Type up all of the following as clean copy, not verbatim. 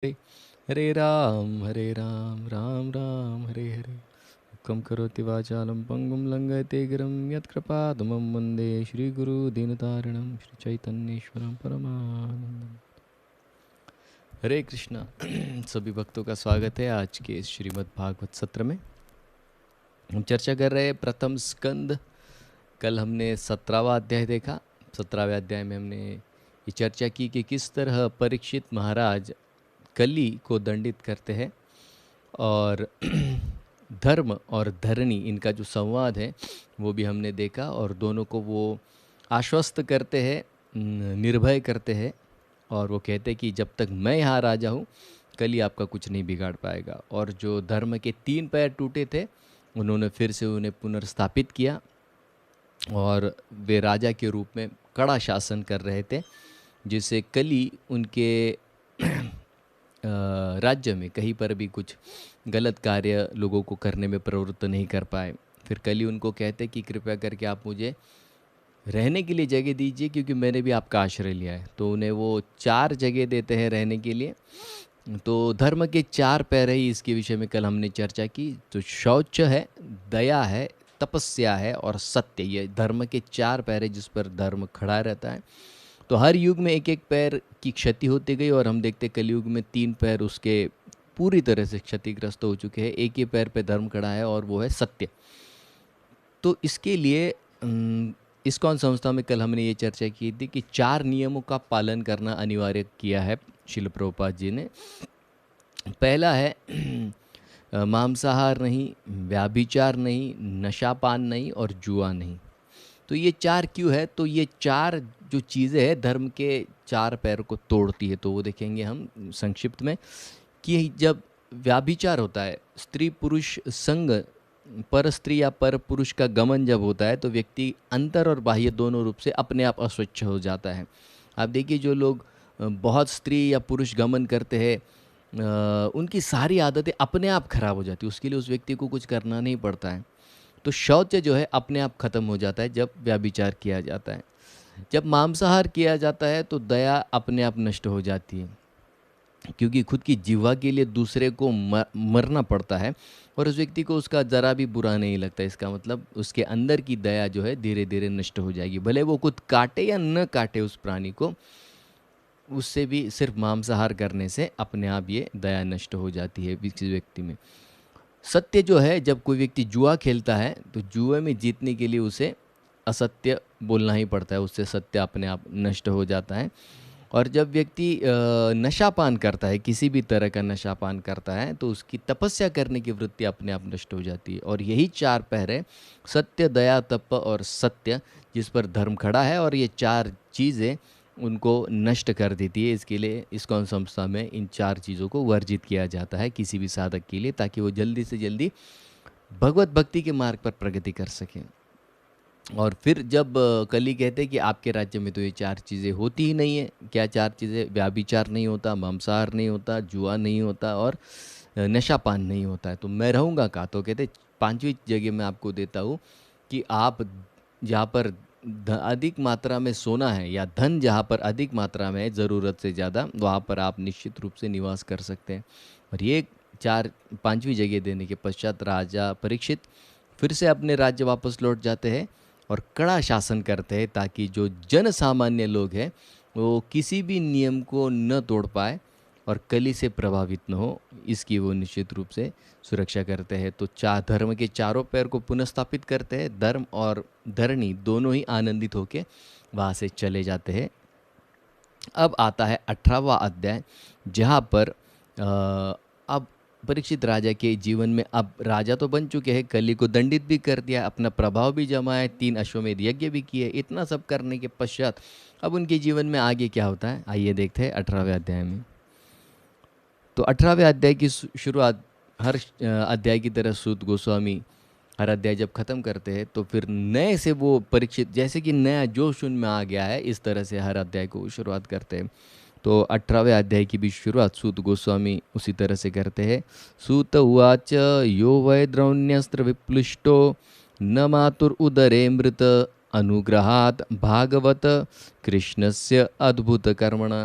हरे हरे राम राम राम हरे हरे। कम करोति वाचालं पंगुं लंघयते गिरं यत्कृपातमं वन्दे श्रीगुरु दीनतारिणं श्रीचैतन्येश्वरं परमानन्दम्। हरे कृष्णा। सभी भक्तों का स्वागत है आज के इस श्रीमद् भागवत सत्र में। हम चर्चा कर रहे हैं प्रथम स्कंद। कल हमने 17वां अध्याय देखा। 17वें अध्याय में हमने ये चर्चा की कि किस तरह परीक्षित महाराज कली को दंडित करते हैं और धर्म और धरणी इनका जो संवाद है वो भी हमने देखा, और दोनों को वो आश्वस्त करते हैं, निर्भय करते हैं, और वो कहते हैं कि जब तक मैं यहाँ राजा हूँ कली आपका कुछ नहीं बिगाड़ पाएगा। और जो धर्म के 3 पैर टूटे थे उन्होंने फिर से उन्हें पुनर्स्थापित किया और वे राजा के रूप में कड़ा शासन कर रहे थे, जिससे कली उनके राज्य में कहीं पर भी कुछ गलत कार्य लोगों को करने में प्रवृत्त नहीं कर पाए। फिर कली उनको कहते कि कृपया करके आप मुझे रहने के लिए जगह दीजिए, क्योंकि मैंने भी आपका आश्रय लिया है। तो उन्हें वो 4 जगह देते हैं रहने के लिए। तो धर्म के 4 पैर ही इसके विषय में कल हमने चर्चा की। तो शौच है, दया है, तपस्या है और सत्य। ये धर्म के 4 पैर है जिस पर धर्म खड़ा रहता है। तो हर युग में एक एक पैर की क्षति होती गई, और हम देखते कलयुग में 3 पैर उसके पूरी तरह से क्षतिग्रस्त हो चुके हैं। एक ही पैर पे धर्म खड़ा है और वो है सत्य। तो इसके लिए इस्कॉन संस्था में कल हमने ये चर्चा की थी कि 4 नियमों का पालन करना अनिवार्य किया है शिल प्रभुपाद जी ने। पहला है मांसाहार नहीं, व्याभिचार नहीं, नशापान नहीं और जुआ नहीं। तो ये 4 क्यों है? तो ये 4 जो चीज़ें हैं धर्म के 4 पैर को तोड़ती है। तो वो देखेंगे हम संक्षिप्त में कि जब व्याभिचार होता है, स्त्री पुरुष संग, पर स्त्री या पर पुरुष का गमन जब होता है, तो व्यक्ति अंतर और बाह्य दोनों रूप से अपने आप अस्वच्छ हो जाता है। आप देखिए जो लोग बहुत स्त्री या पुरुष गमन करते हैं, उनकी सारी आदतें अपने आप खराब हो जाती है। उसके लिए उस व्यक्ति को कुछ करना नहीं पड़ता है। तो शौच जो है अपने आप खत्म हो जाता है जब व्याभिचार किया जाता है। जब मांसाहार किया जाता है तो दया अपने आप नष्ट हो जाती है, क्योंकि खुद की जीवा के लिए दूसरे को मरना पड़ता है और उस व्यक्ति को उसका ज़रा भी बुरा नहीं लगता। इसका मतलब उसके अंदर की दया जो है धीरे धीरे नष्ट हो जाएगी। भले वो खुद काटे या न काटे उस प्राणी को, उससे भी सिर्फ मांसाहार करने से अपने आप ये दया नष्ट हो जाती है किसी व्यक्ति में। सत्य जो है, जब कोई व्यक्ति जुआ खेलता है तो जुए में जीतने के लिए उसे असत्य बोलना ही पड़ता है, उससे सत्य अपने आप नष्ट हो जाता है। और जब व्यक्ति नशापान करता है, किसी भी तरह का नशापान करता है, तो उसकी तपस्या करने की वृत्ति अपने आप नष्ट हो जाती है। और यही 4 पहरे सत्य, दया, तप और सत्य जिस पर धर्म खड़ा है, और ये 4 चीज़ें उनको नष्ट कर देती है। इसके लिए इस्कॉन संस्था में इन 4 चीज़ों को वर्जित किया जाता है किसी भी साधक के लिए, ताकि वो जल्दी से जल्दी भगवत भक्ति के मार्ग पर प्रगति कर सकें। और फिर जब कली कहते हैं कि आपके राज्य में तो ये 4 चीज़ें होती ही नहीं है। क्या 4 चीज़ें? व्याभिचार नहीं होता, मांसाहार नहीं होता, जुआ नहीं होता और नशापान नहीं होता है। तो मैं रहूँगा कहाँ? तो कहते 5वीं जगह मैं आपको देता हूँ कि आप जहाँ पर अधिक मात्रा में सोना है या धन जहाँ पर अधिक मात्रा में है ज़रूरत से ज़्यादा, वहाँ पर आप निश्चित रूप से निवास कर सकते हैं। और ये 5वीं जगह देने के पश्चात राजा परीक्षित फिर से अपने राज्य वापस लौट जाते हैं और कड़ा शासन करते हैं, ताकि जो जन सामान्य लोग हैं वो किसी भी नियम को न तोड़ पाए और कली से प्रभावित न हो, इसकी वो निश्चित रूप से सुरक्षा करते हैं। तो धर्म के चारों पैर को पुनर्स्थापित करते हैं। धर्म और धरणी दोनों ही आनंदित होकर वहाँ से चले जाते हैं। अब आता है 18वां अध्याय, जहाँ पर अब परीक्षित राजा के जीवन में, अब राजा तो बन चुके हैं, कली को दंडित भी कर दिया, अपना प्रभाव भी जमाया, 3 अश्वमेध यज्ञ भी किए। इतना सब करने के पश्चात अब उनके जीवन में आगे क्या होता है, आइए देखते हैं 18वें अध्याय में। तो 18वें अध्याय की शुरुआत हर अध्याय की तरह सूत गोस्वामी हर अध्याय जब ख़त्म करते हैं तो फिर नए से वो परीक्षित, जैसे कि नया जोश उनमें आ गया है, इस तरह से हर अध्याय को शुरुआत करते हैं। तो 18वें अध्याय की भी शुरुआत सूत गोस्वामी उसी तरह से करते हैं। सूत उवाच यो वै द्रौण्यस्त्र विप्लुष्टो न मातुर उदरे मृत अनुग्रहात् भागवत कृष्णस्य अद्भुत कर्मणा।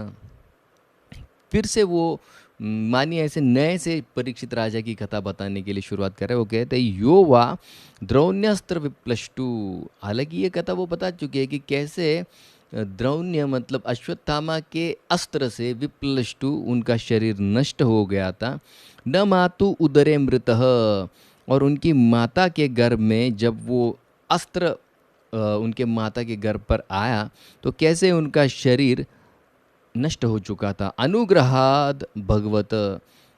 फिर से वो मानिए ऐसे नए से परीक्षित राजा की कथा बताने के लिए शुरुआत कर रहे हैं। वो कहते हैं यो वा द्रौण्यस्त्र विप्लष्टु। हालांकि ये कथा वो बता चुके हैं कि कैसे द्रौण्य मतलब अश्वत्थामा के अस्त्र से विप्लष्टु उनका शरीर नष्ट हो गया था। न मातु उदरे मृतः, और उनकी माता के गर्भ में जब वो अस्त्र उनके माता के गर्भ पर आया तो कैसे उनका शरीर नष्ट हो चुका था। अनुग्रहाद भगवत,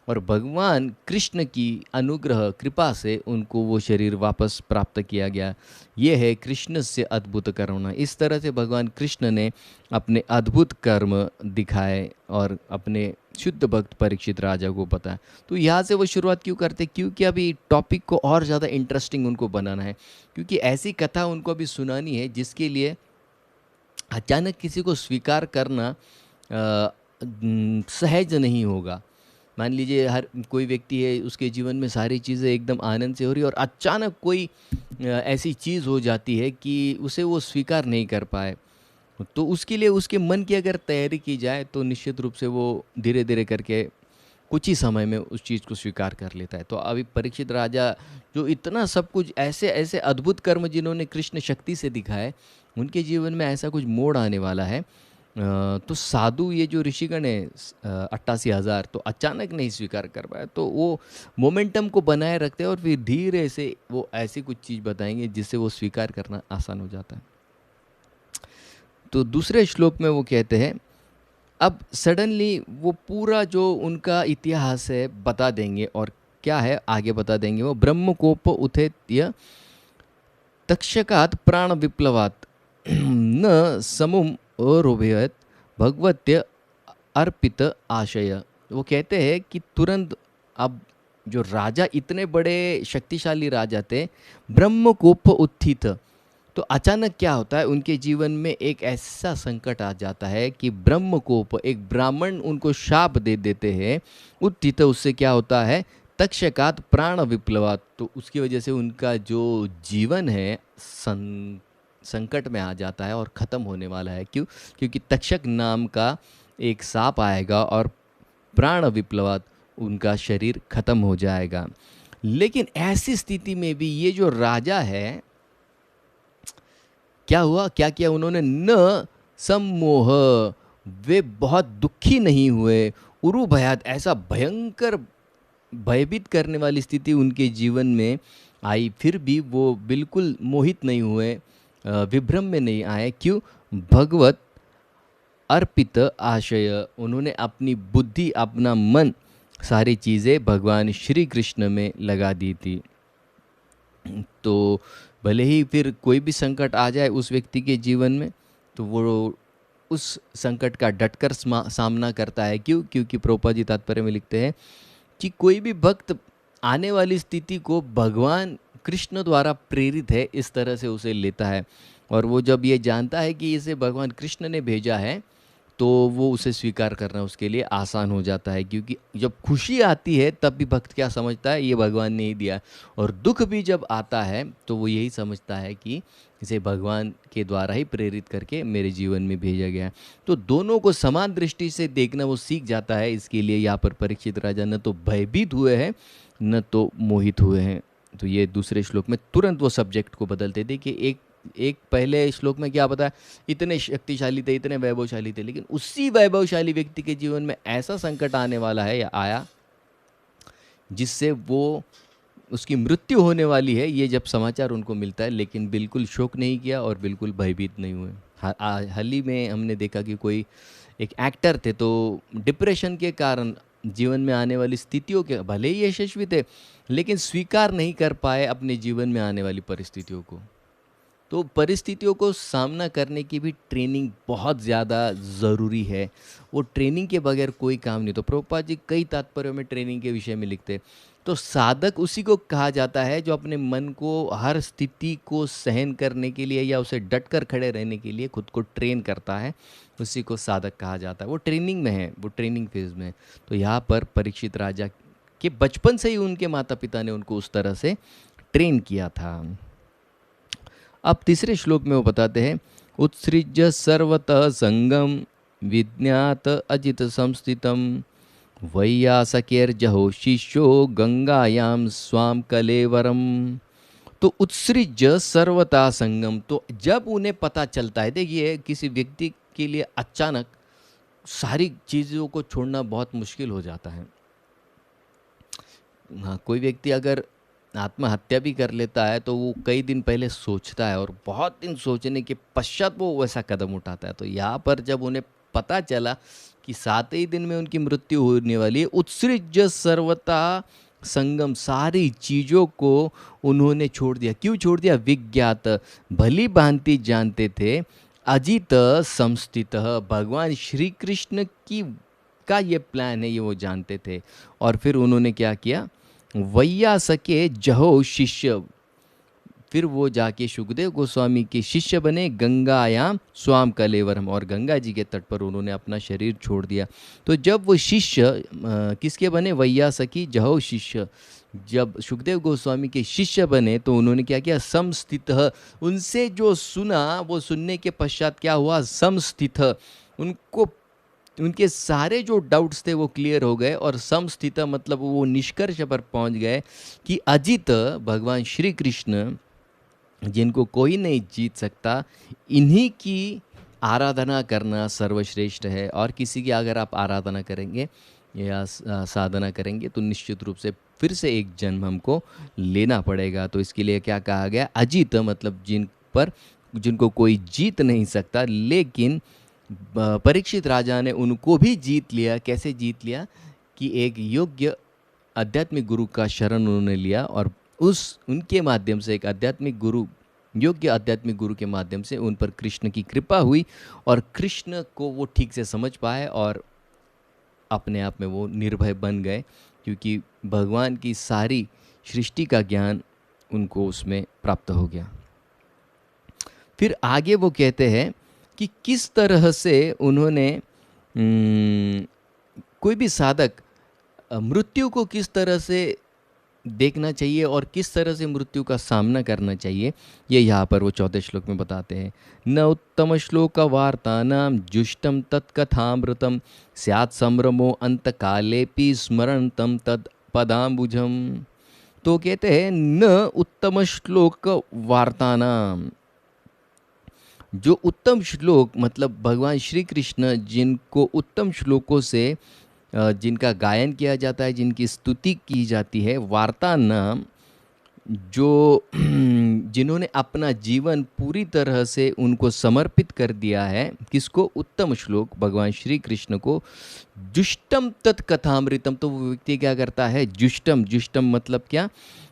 और भगवान कृष्ण की अनुग्रह कृपा से उनको वो शरीर वापस प्राप्त किया गया। ये है कृष्ण से अद्भुत कर्म। इस तरह से भगवान कृष्ण ने अपने अद्भुत कर्म दिखाए और अपने शुद्ध भक्त परीक्षित राजा को बताया। तो यहाँ से वो शुरुआत क्यों करते, क्योंकि अभी टॉपिक को और ज़्यादा इंटरेस्टिंग उनको बनाना है, क्योंकि ऐसी कथा उनको अभी सुनानी है जिसके लिए अचानक किसी को स्वीकार करना सहज नहीं होगा। मान लीजिए हर कोई व्यक्ति है, उसके जीवन में सारी चीज़ें एकदम आनंद से हो रही है और अचानक कोई ऐसी चीज़ हो जाती है कि उसे वो स्वीकार नहीं कर पाए। तो उसके लिए उसके मन की अगर तैयारी की जाए तो निश्चित रूप से वो धीरे धीरे करके कुछ ही समय में उस चीज़ को स्वीकार कर लेता है। तो अभी परीक्षित राजा जो इतना सब कुछ ऐसे ऐसे अद्भुत कर्म जिन्होंने कृष्ण शक्ति से दिखाए, उनके जीवन में ऐसा कुछ मोड़ आने वाला है। तो साधु ये जो ऋषिगण है 88,000 तो अचानक नहीं स्वीकार कर पाए, तो वो मोमेंटम को बनाए रखते हैं और फिर धीरे से वो ऐसी कुछ चीज़ बताएंगे जिससे वो स्वीकार करना आसान हो जाता है। तो दूसरे श्लोक में वो कहते हैं अब सडनली वो पूरा जो उनका इतिहास है बता देंगे, और क्या है आगे बता देंगे। वो ब्रह्मकोप उथेत्य तक्षकात प्राण विप्लवात न समुम अरोभयत भगवत्य अर्पित आशय। वो कहते हैं कि तुरंत अब जो राजा इतने बड़े शक्तिशाली राजा थे, ब्रह्मकोप उत्थित, तो अचानक क्या होता है उनके जीवन में एक ऐसा संकट आ जाता है कि ब्रह्मकोप, एक ब्राह्मण उनको शाप दे देते हैं। उत्थित, उससे क्या होता है तक्षकात प्राण विप्लवात, तो उसकी वजह से उनका जो जीवन है संकट में आ जाता है और ख़त्म होने वाला है। क्यों? क्योंकि तक्षक नाम का एक सांप आएगा और प्राण विप्लवात, उनका शरीर खत्म हो जाएगा। लेकिन ऐसी स्थिति में भी ये जो राजा है, क्या हुआ, क्या किया उन्होंने, न सम्मोह, वे बहुत दुखी नहीं हुए। उरु भयात, ऐसा भयंकर भयभीत करने वाली स्थिति उनके जीवन में आई, फिर भी वो बिल्कुल मोहित नहीं हुए, विभ्रम में नहीं आए। क्यों? भगवत अर्पित आशय, उन्होंने अपनी बुद्धि, अपना मन, सारी चीज़ें भगवान श्री कृष्ण में लगा दी थी। तो भले ही फिर कोई भी संकट आ जाए उस व्यक्ति के जीवन में, तो वो उस संकट का डटकर सामना करता है। क्यों? क्योंकि प्रभुपाद जी तात्पर्य में लिखते हैं कि कोई भी भक्त आने वाली स्थिति को भगवान कृष्ण द्वारा प्रेरित है इस तरह से उसे लेता है, और वो जब ये जानता है कि इसे भगवान कृष्ण ने भेजा है तो वो उसे स्वीकार करना उसके लिए आसान हो जाता है। क्योंकि जब खुशी आती है तब भी भक्त क्या समझता है, ये भगवान ने ही दिया, और दुख भी जब आता है तो वो यही समझता है कि इसे भगवान के द्वारा ही प्रेरित करके मेरे जीवन में भेजा गया। तो दोनों को समान दृष्टि से देखना वो सीख जाता है। इसके लिए यहाँ पर परीक्षित राजा न तो भयभीत हुए हैं न तो मोहित हुए हैं। तो ये दूसरे श्लोक में तुरंत वो सब्जेक्ट को बदलते। देखिए एक पहले श्लोक में क्या बताया, इतने शक्तिशाली थे, इतने वैभवशाली थे, लेकिन उसी वैभवशाली व्यक्ति के जीवन में ऐसा संकट आने वाला है या आया जिससे वो उसकी मृत्यु होने वाली है। ये जब समाचार उनको मिलता है, लेकिन बिल्कुल शोक नहीं किया और बिल्कुल भयभीत नहीं हुए। हाल ही में हमने देखा कि कोई एक एक्टर थे, तो डिप्रेशन के कारण जीवन में आने वाली स्थितियों के, भले ही यशस्वी थे लेकिन स्वीकार नहीं कर पाए अपने जीवन में आने वाली परिस्थितियों को। तो परिस्थितियों को सामना करने की भी ट्रेनिंग बहुत ज़्यादा ज़रूरी है। वो ट्रेनिंग के बगैर कोई काम नहीं। तो प्रभुपाद जी कई तात्पर्यों में ट्रेनिंग के विषय में लिखते हैं। तो साधक उसी को कहा जाता है जो अपने मन को हर स्थिति को सहन करने के लिए या उसे डट कर खड़े रहने के लिए खुद को ट्रेन करता है, उसी को साधक कहा जाता है। वो ट्रेनिंग में है, वो ट्रेनिंग फेज में है। तो यहाँ पर परीक्षित राजा के बचपन से ही उनके माता पिता ने उनको उस तरह से ट्रेन किया था। अब तीसरे श्लोक में वो बताते हैं उत्सृज्य सर्वतः संगम विज्ञात अजित संस्थितम वैयासकेर्जहो शिष्यो गंगायाम स्वाम कलेवरम। तो उत्सृज सर्वथा संगम। तो जब उन्हें पता चलता है, देखिए किसी व्यक्ति के लिए अचानक सारी चीज़ों को छोड़ना बहुत मुश्किल हो जाता है। हाँ, कोई व्यक्ति अगर आत्महत्या भी कर लेता है तो वो कई दिन पहले सोचता है और बहुत दिन सोचने के पश्चात वो वैसा कदम उठाता है। तो यहाँ पर जब उन्हें पता चला कि 7 ही दिन में उनकी मृत्यु होने वाली है, उत्सृज सर्वथा संगम, सारी चीज़ों को उन्होंने छोड़ दिया। क्यों छोड़ दिया? विज्ञात, भली भांति जानते थे, अजित संस्थित, भगवान श्री कृष्ण की का ये प्लान है, ये वो जानते थे। और फिर उन्होंने क्या किया? वैयासके जहो शिष्य, फिर वो जाके सुखदेव गोस्वामी के शिष्य बने, गंगायाम स्वाम कलेवरम, और गंगा जी के तट पर उन्होंने अपना शरीर छोड़ दिया। तो जब वो शिष्य किसके बने? वैयासकी जहो शिष्य, जब सुखदेव गोस्वामी के शिष्य बने तो उन्होंने क्या किया? समस्थित, उनसे जो सुना वो सुनने के पश्चात क्या हुआ? समस्थित, उनको उनके सारे जो डाउट्स थे वो क्लियर हो गए, और समस्थित मतलब वो निष्कर्ष पर पहुंच गए कि अजित भगवान श्री कृष्ण, जिनको कोई नहीं जीत सकता, इन्हीं की आराधना करना सर्वश्रेष्ठ है। और किसी की अगर आप आराधना करेंगे या साधना करेंगे तो निश्चित रूप से फिर से एक जन्म हमको लेना पड़ेगा। तो इसके लिए क्या कहा गया? अजित मतलब जिनको कोई जीत नहीं सकता। लेकिन परीक्षित राजा ने उनको भी जीत लिया। कैसे जीत लिया? कि एक योग्य आध्यात्मिक गुरु का शरण उन्होंने लिया, और उनके माध्यम से, एक आध्यात्मिक गुरु, योग्य आध्यात्मिक गुरु के माध्यम से उन पर कृष्ण की कृपा हुई, और कृष्ण को वो ठीक से समझ पाए, और अपने आप में वो निर्भय बन गए, क्योंकि भगवान की सारी सृष्टि का ज्ञान उनको उसमें प्राप्त हो गया। फिर आगे वो कहते हैं कि किस तरह से उन्होंने कोई भी साधक मृत्यु को किस तरह से देखना चाहिए और किस तरह से मृत्यु का सामना करना चाहिए, ये यहाँ पर वो 14 श्लोक में बताते हैं। न उत्तम श्लोक वार्तानां जुष्टम तत्कथामृतम स्यात् संभ्रमो अंतकालेपि स्मरणतम तद पदाम्बुजम। तो कहते हैं न उत्तम श्लोक वार्तानाम, जो उत्तम श्लोक मतलब भगवान श्री कृष्ण जिनको उत्तम श्लोकों से जिनका गायन किया जाता है, जिनकी स्तुति की जाती है, वार्ता नाम, जो जिन्होंने अपना जीवन पूरी तरह से उनको समर्पित कर दिया है। किसको? उत्तम श्लोक, भगवान श्री कृष्ण को। जुष्टम तत्कथामृतम, तो वो व्यक्ति क्या करता है? जुष्टम, जुष्टम मतलब क्या?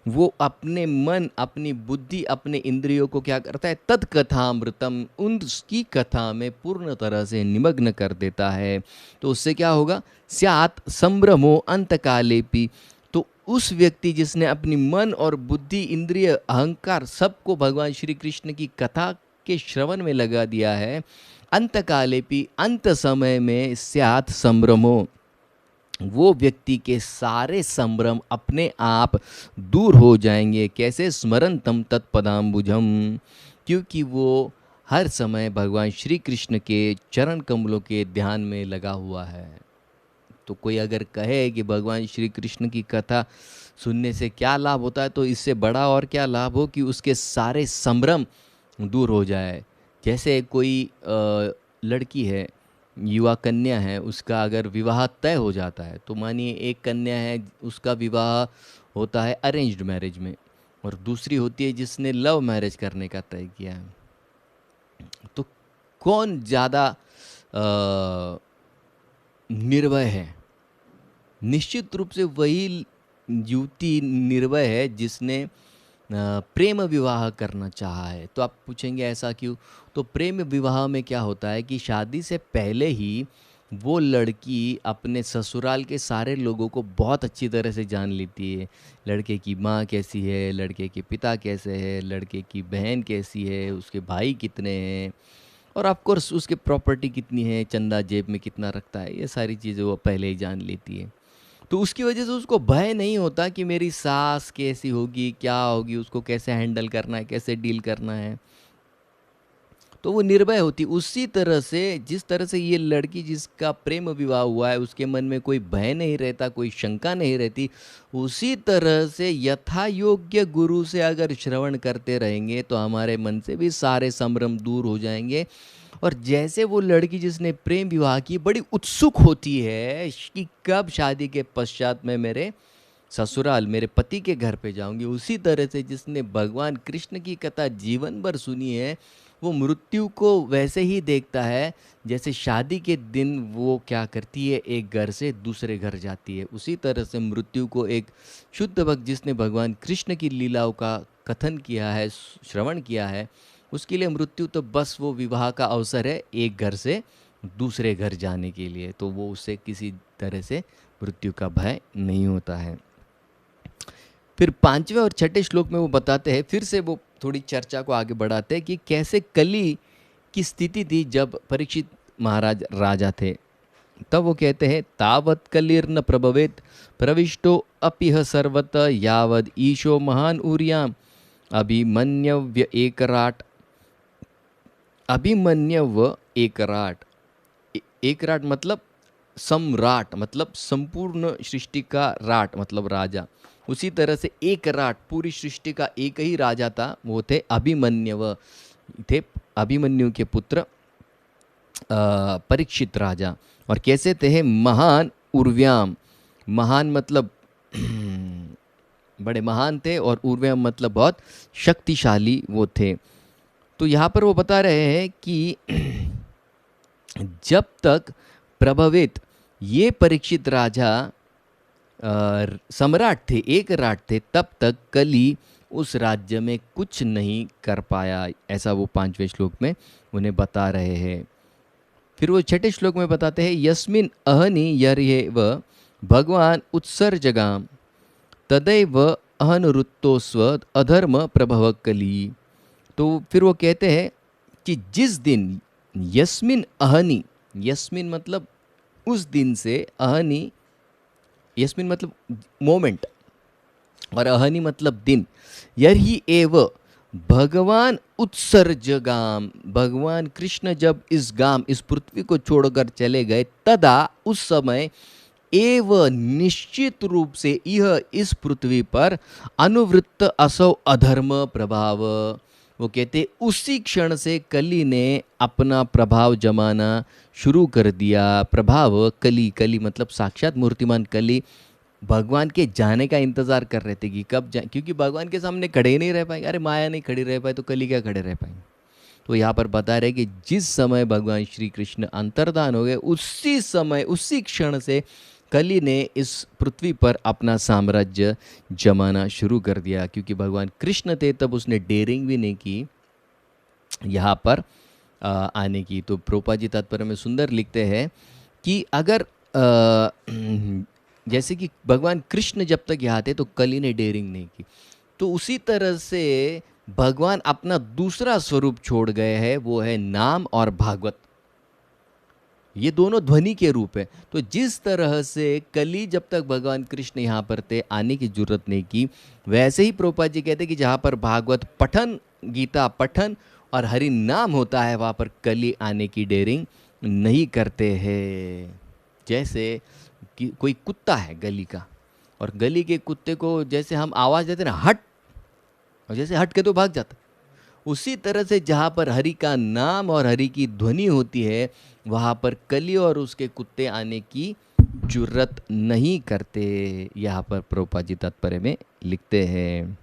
वो अपने मन, अपनी बुद्धि, अपने इंद्रियों को क्या करता है? तत्कथामृतम, उनकी कथा में पूर्ण तरह से निमग्न कर देता है। तो उससे क्या होगा? स्यात् संभ्रमो अंतकालेपि, तो उस व्यक्ति जिसने अपनी मन और बुद्धि, इंद्रिय, अहंकार सबको भगवान श्री कृष्ण की कथा के श्रवण में लगा दिया है, अंतकालेपि अंत समय में स्यात् संभ्रमो, वो व्यक्ति के सारे संभ्रम अपने आप दूर हो जाएंगे। कैसे? स्मरण तम तत्पदाम्बुजम, क्योंकि वो हर समय भगवान श्री कृष्ण के चरण कमलों के ध्यान में लगा हुआ है। तो कोई अगर कहे कि भगवान श्री कृष्ण की कथा सुनने से क्या लाभ होता है, तो इससे बड़ा और क्या लाभ हो कि उसके सारे संभ्रम दूर हो जाए। जैसे कोई लड़की है, युवा कन्या है, उसका अगर विवाह तय हो जाता है, तो मानिए एक कन्या है उसका विवाह होता है अरेंज्ड मैरिज में, और दूसरी होती है जिसने लव मैरिज करने का तय किया है। तो कौन ज़्यादा निर्भय है? निश्चित रूप से वही युवती निर्भय है जिसने प्रेम विवाह करना चाहा है। तो आप पूछेंगे ऐसा क्यों? तो प्रेम विवाह में क्या होता है कि शादी से पहले ही वो लड़की अपने ससुराल के सारे लोगों को बहुत अच्छी तरह से जान लेती है। लड़के की माँ कैसी है, लड़के के पिता कैसे हैं, लड़के की बहन कैसी है, उसके भाई कितने हैं, और ऑफ कोर्स उसके प्रॉपर्टी कितनी है, चंदा जेब में कितना रखता है, ये सारी चीज़ें वो पहले ही जान लेती है। तो उसकी वजह से उसको भय नहीं होता कि मेरी सास कैसी होगी, क्या होगी, उसको कैसे हैंडल करना है, कैसे डील करना है। तो वो निर्भय होती। उसी तरह से जिस तरह से ये लड़की जिसका प्रेम विवाह हुआ है उसके मन में कोई भय नहीं रहता, कोई शंका नहीं रहती, उसी तरह से यथा योग्य गुरु से अगर श्रवण करते रहेंगे तो हमारे मन से भी सारे संभ्रम दूर हो जाएंगे। और जैसे वो लड़की जिसने प्रेम विवाह की बड़ी उत्सुक होती है कि कब शादी के पश्चात मैं मेरे ससुराल मेरे पति के घर पे जाऊंगी, उसी तरह से जिसने भगवान कृष्ण की कथा जीवन भर सुनी है वो मृत्यु को वैसे ही देखता है जैसे शादी के दिन वो क्या करती है, एक घर से दूसरे घर जाती है। उसी तरह से मृत्यु को एक शुद्ध भक्त जिसने भगवान कृष्ण की लीलाओं का कथन किया है, श्रवण किया है, उसके लिए मृत्यु तो बस वो विवाह का अवसर है एक घर से दूसरे घर जाने के लिए, तो वो उसे किसी तरह से मृत्यु का भय नहीं होता है। फिर 5वें और 6ठे श्लोक में वो बताते हैं, फिर से वो थोड़ी चर्चा को आगे बढ़ाते हैं कि कैसे कली की स्थिति थी जब परीक्षित महाराज राजा थे। तब वो कहते हैं, तावत कलिर्न प्रभवेत प्रविष्टो अपिह सर्वत यावद ईशो महान उर्याम अभिमन्यव्य एकराट। अभिमन्यव एकराट, एकराट मतलब सम्राट, मतलब संपूर्ण सृष्टि का राट मतलब राजा। उसी तरह से एक राट, पूरी सृष्टि का एक ही राजा था, वो थे अभिमन्यव, थे अभिमन्यु के पुत्र परीक्षित राजा। और कैसे थे? महान उर्व्याम, महान मतलब बड़े महान थे, और उर्व्याम मतलब बहुत शक्तिशाली वो थे। तो यहाँ पर वो बता रहे हैं कि जब तक प्रभावित ये परीक्षित राजा सम्राट थे, एक राट थे, तब तक कली उस राज्य में कुछ नहीं कर पाया, ऐसा वो 5वें श्लोक में उन्हें बता रहे हैं। फिर वो 6ठे श्लोक में बताते हैं, यस्मिन अहनि यर्येव भगवान उत्सर्जगाम तदैव अहनुरुत्तोस्व अधर्म प्रभव कली। तो फिर वो कहते हैं कि जिस दिन यस्मिन अहनि, यस्मिन मतलब उस दिन से, अहनि यस्मिन मतलब मोमेंट और अहनि मतलब दिन, यही एव भगवान उत्सर्जगाम, भगवान कृष्ण जब इस गाम इस पृथ्वी को छोड़कर चले गए, तदा उस समय एव निश्चित रूप से यह इस पृथ्वी पर अनुवृत्त असौ अधर्म प्रभाव, वो कहते उसी क्षण से कली ने अपना प्रभाव जमाना शुरू कर दिया। प्रभाव कली, कली मतलब साक्षात मूर्तिमान कली भगवान के जाने का इंतजार कर रहे थे कि कब जाए, क्योंकि भगवान के सामने खड़े ही नहीं रह पाएंगे। अरे माया नहीं खड़ी रह पाए तो कली क्या खड़े रह पाएंगे। तो यहाँ पर बता रहे कि जिस समय भगवान श्री कृष्ण अंतर्धान हो गए, उसी समय उसी क्षण से कली ने इस पृथ्वी पर अपना साम्राज्य जमाना शुरू कर दिया। क्योंकि भगवान कृष्ण थे तब उसने डेयरिंग भी नहीं की यहाँ पर आने की। तो प्रभुपाद जी तात्पर्य में सुंदर लिखते हैं कि अगर जैसे कि भगवान कृष्ण जब तक यहाँ थे तो कली ने डेयरिंग नहीं की, तो उसी तरह से भगवान अपना दूसरा स्वरूप छोड़ गए हैं, वो है नाम और भागवत। ये दोनों ध्वनि के रूप है। तो जिस तरह से कली जब तक भगवान कृष्ण यहाँ पर थे आने की जरूरत नहीं की, वैसे ही प्रभुपाद जी कहते हैं कि जहाँ पर भागवत पठन, गीता पठन और हरि नाम होता है, वहाँ पर कली आने की डेयरिंग नहीं करते हैं। जैसे कि कोई कुत्ता है गली का, और गली के कुत्ते को जैसे हम आवाज़ देते ना हट, और जैसे हट के तो भाग जाता, उसी तरह से जहाँ पर हरि का नाम और हरि की ध्वनि होती है वहाँ पर कली और उसके कुत्ते आने की जुर्रत नहीं करते। यहाँ पर प्रभुपाद जी तात्पर्य में लिखते हैं।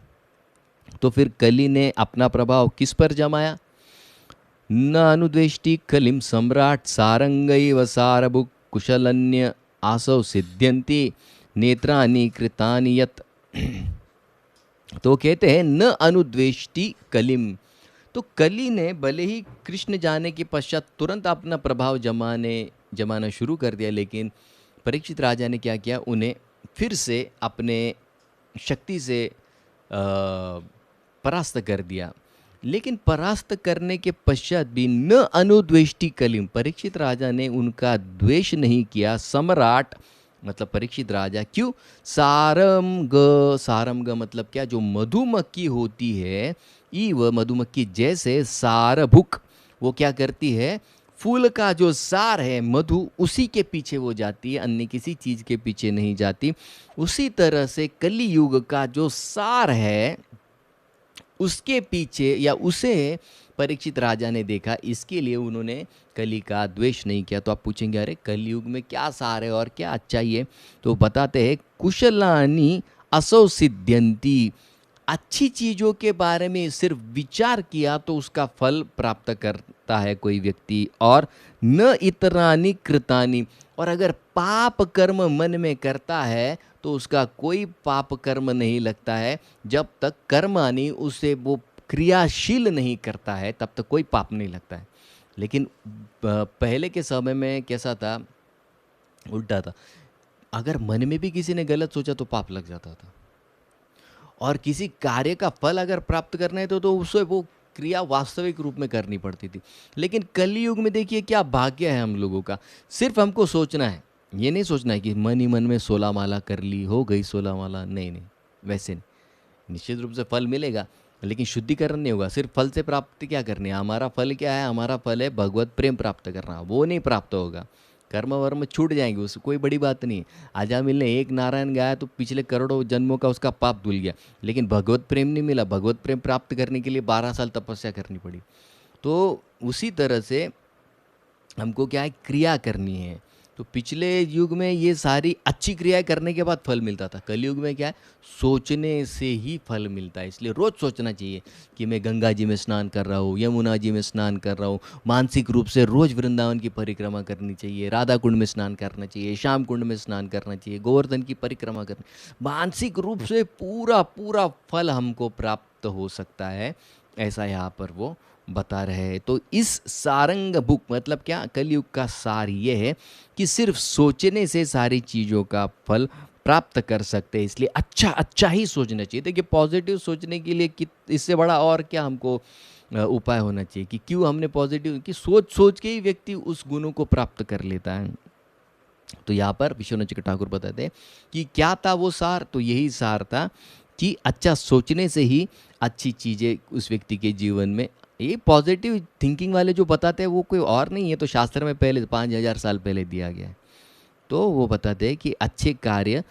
तो फिर कली ने अपना प्रभाव किस पर जमाया? न अनुद्वेष्टि कलिम सम्राट सारंगैव सारभुक कुशलन्य आसौ सिद्ध्यन्ति नेत्रानि कृतानि यत्। तो कहते हैं न अनुद्वेष्टि कलिम, तो कली ने भले ही कृष्ण जाने के पश्चात तुरंत अपना प्रभाव जमाना शुरू कर दिया, लेकिन परीक्षित राजा ने क्या किया, उन्हें फिर से अपने शक्ति से परास्त कर दिया। लेकिन परास्त करने के पश्चात भी न अनुद्वेष्टि कलिम, परीक्षित राजा ने उनका द्वेष नहीं किया। सम्राट मतलब परीक्षित राजा, क्यों? सारम ग मतलब क्या? जो मधुमक्खी होती है, ईव मधुमक्खी जैसे, सारभुक वो क्या करती है, फूल का जो सार है मधु, उसी के पीछे वो जाती है, अन्य किसी चीज़ के पीछे नहीं जाती। उसी तरह से कली युग का जो सार है उसके पीछे, या उसे परीक्षित राजा ने देखा, इसके लिए उन्होंने कली का द्वेष नहीं किया। तो आप पूछेंगे अरे कलयुग में क्या सार है और क्या अच्छाई है, तो बताते हैं कुशलानी असौ सिद्ध्यंती। अच्छी चीज़ों के बारे में सिर्फ विचार किया तो उसका फल प्राप्त करता है कोई व्यक्ति, और न इतरानी कृतानी, और अगर पाप कर्म मन में करता है तो उसका कोई पाप कर्म नहीं लगता है। जब तक कर्मानी उसे वो क्रियाशील नहीं करता है तब तक कोई पाप नहीं लगता है। लेकिन पहले के समय में कैसा था, उल्टा था। अगर मन में भी किसी ने गलत सोचा तो पाप लग जाता था, और किसी कार्य का फल अगर प्राप्त करना है तो उसे वो क्रिया वास्तविक रूप में करनी पड़ती थी। लेकिन कलयुग में देखिए क्या भाग्य है हम लोगों का, सिर्फ हमको सोचना है। ये नहीं सोचना है कि मन ही मन में 16 माला कर ली, हो गई 16 माला, नहीं नहीं, वैसे नहीं। निश्चित रूप से फल मिलेगा, लेकिन शुद्धिकरण नहीं होगा। सिर्फ फल से प्राप्ति क्या करनी है, हमारा फल क्या है, हमारा फल है भगवत प्रेम प्राप्त करना, वो नहीं प्राप्त होगा। कर्म वर्म छूट जाएंगे, उससे कोई बड़ी बात नहीं। आजामिल ने एक नारायण गाया तो पिछले करोड़ों जन्मों का उसका पाप धुल गया, लेकिन भगवत प्रेम नहीं मिला। भगवत प्रेम प्राप्त करने के लिए 12 साल तपस्या करनी पड़ी। तो उसी तरह से हमको क्या है, क्रिया करनी है। तो पिछले युग में ये सारी अच्छी क्रियाएं करने के बाद फल मिलता था। कलयुग में क्या है, सोचने से ही फल मिलता है। इसलिए रोज़ सोचना चाहिए कि मैं गंगा जी में स्नान कर रहा हूँ, यमुना जी में स्नान कर रहा हूँ। मानसिक रूप से रोज़ वृंदावन की परिक्रमा करनी चाहिए, राधा कुंड में स्नान करना चाहिए, श्याम कुंड में स्नान करना चाहिए, गोवर्धन की परिक्रमा करनी। मानसिक रूप से पूरा पूरा फल हमको प्राप्त हो सकता है, ऐसा यहाँ पर वो बता रहे हैं। तो इस सारंग बुक मतलब क्या, कलयुग का सार ये है कि सिर्फ सोचने से सारी चीज़ों का फल प्राप्त कर सकते हैं। इसलिए अच्छा अच्छा ही सोचना चाहिए। देखिए पॉजिटिव सोचने के लिए कि इससे बड़ा और क्या हमको उपाय होना चाहिए कि क्यों हमने पॉजिटिव, कि सोच सोच के ही व्यक्ति उस गुणों को प्राप्त कर लेता है। तो यहाँ पर विश्वनाथ जी ठाकुर बताते हैं कि क्या था वो सार, तो यही सार था कि अच्छा सोचने से ही अच्छी चीज़ें उस व्यक्ति के जीवन में। ये पॉजिटिव थिंकिंग वाले जो बताते हैं वो कोई और नहीं है, तो शास्त्र में पहले 5000 साल पहले दिया गया है। तो वो बताते हैं कि अच्छे कार्य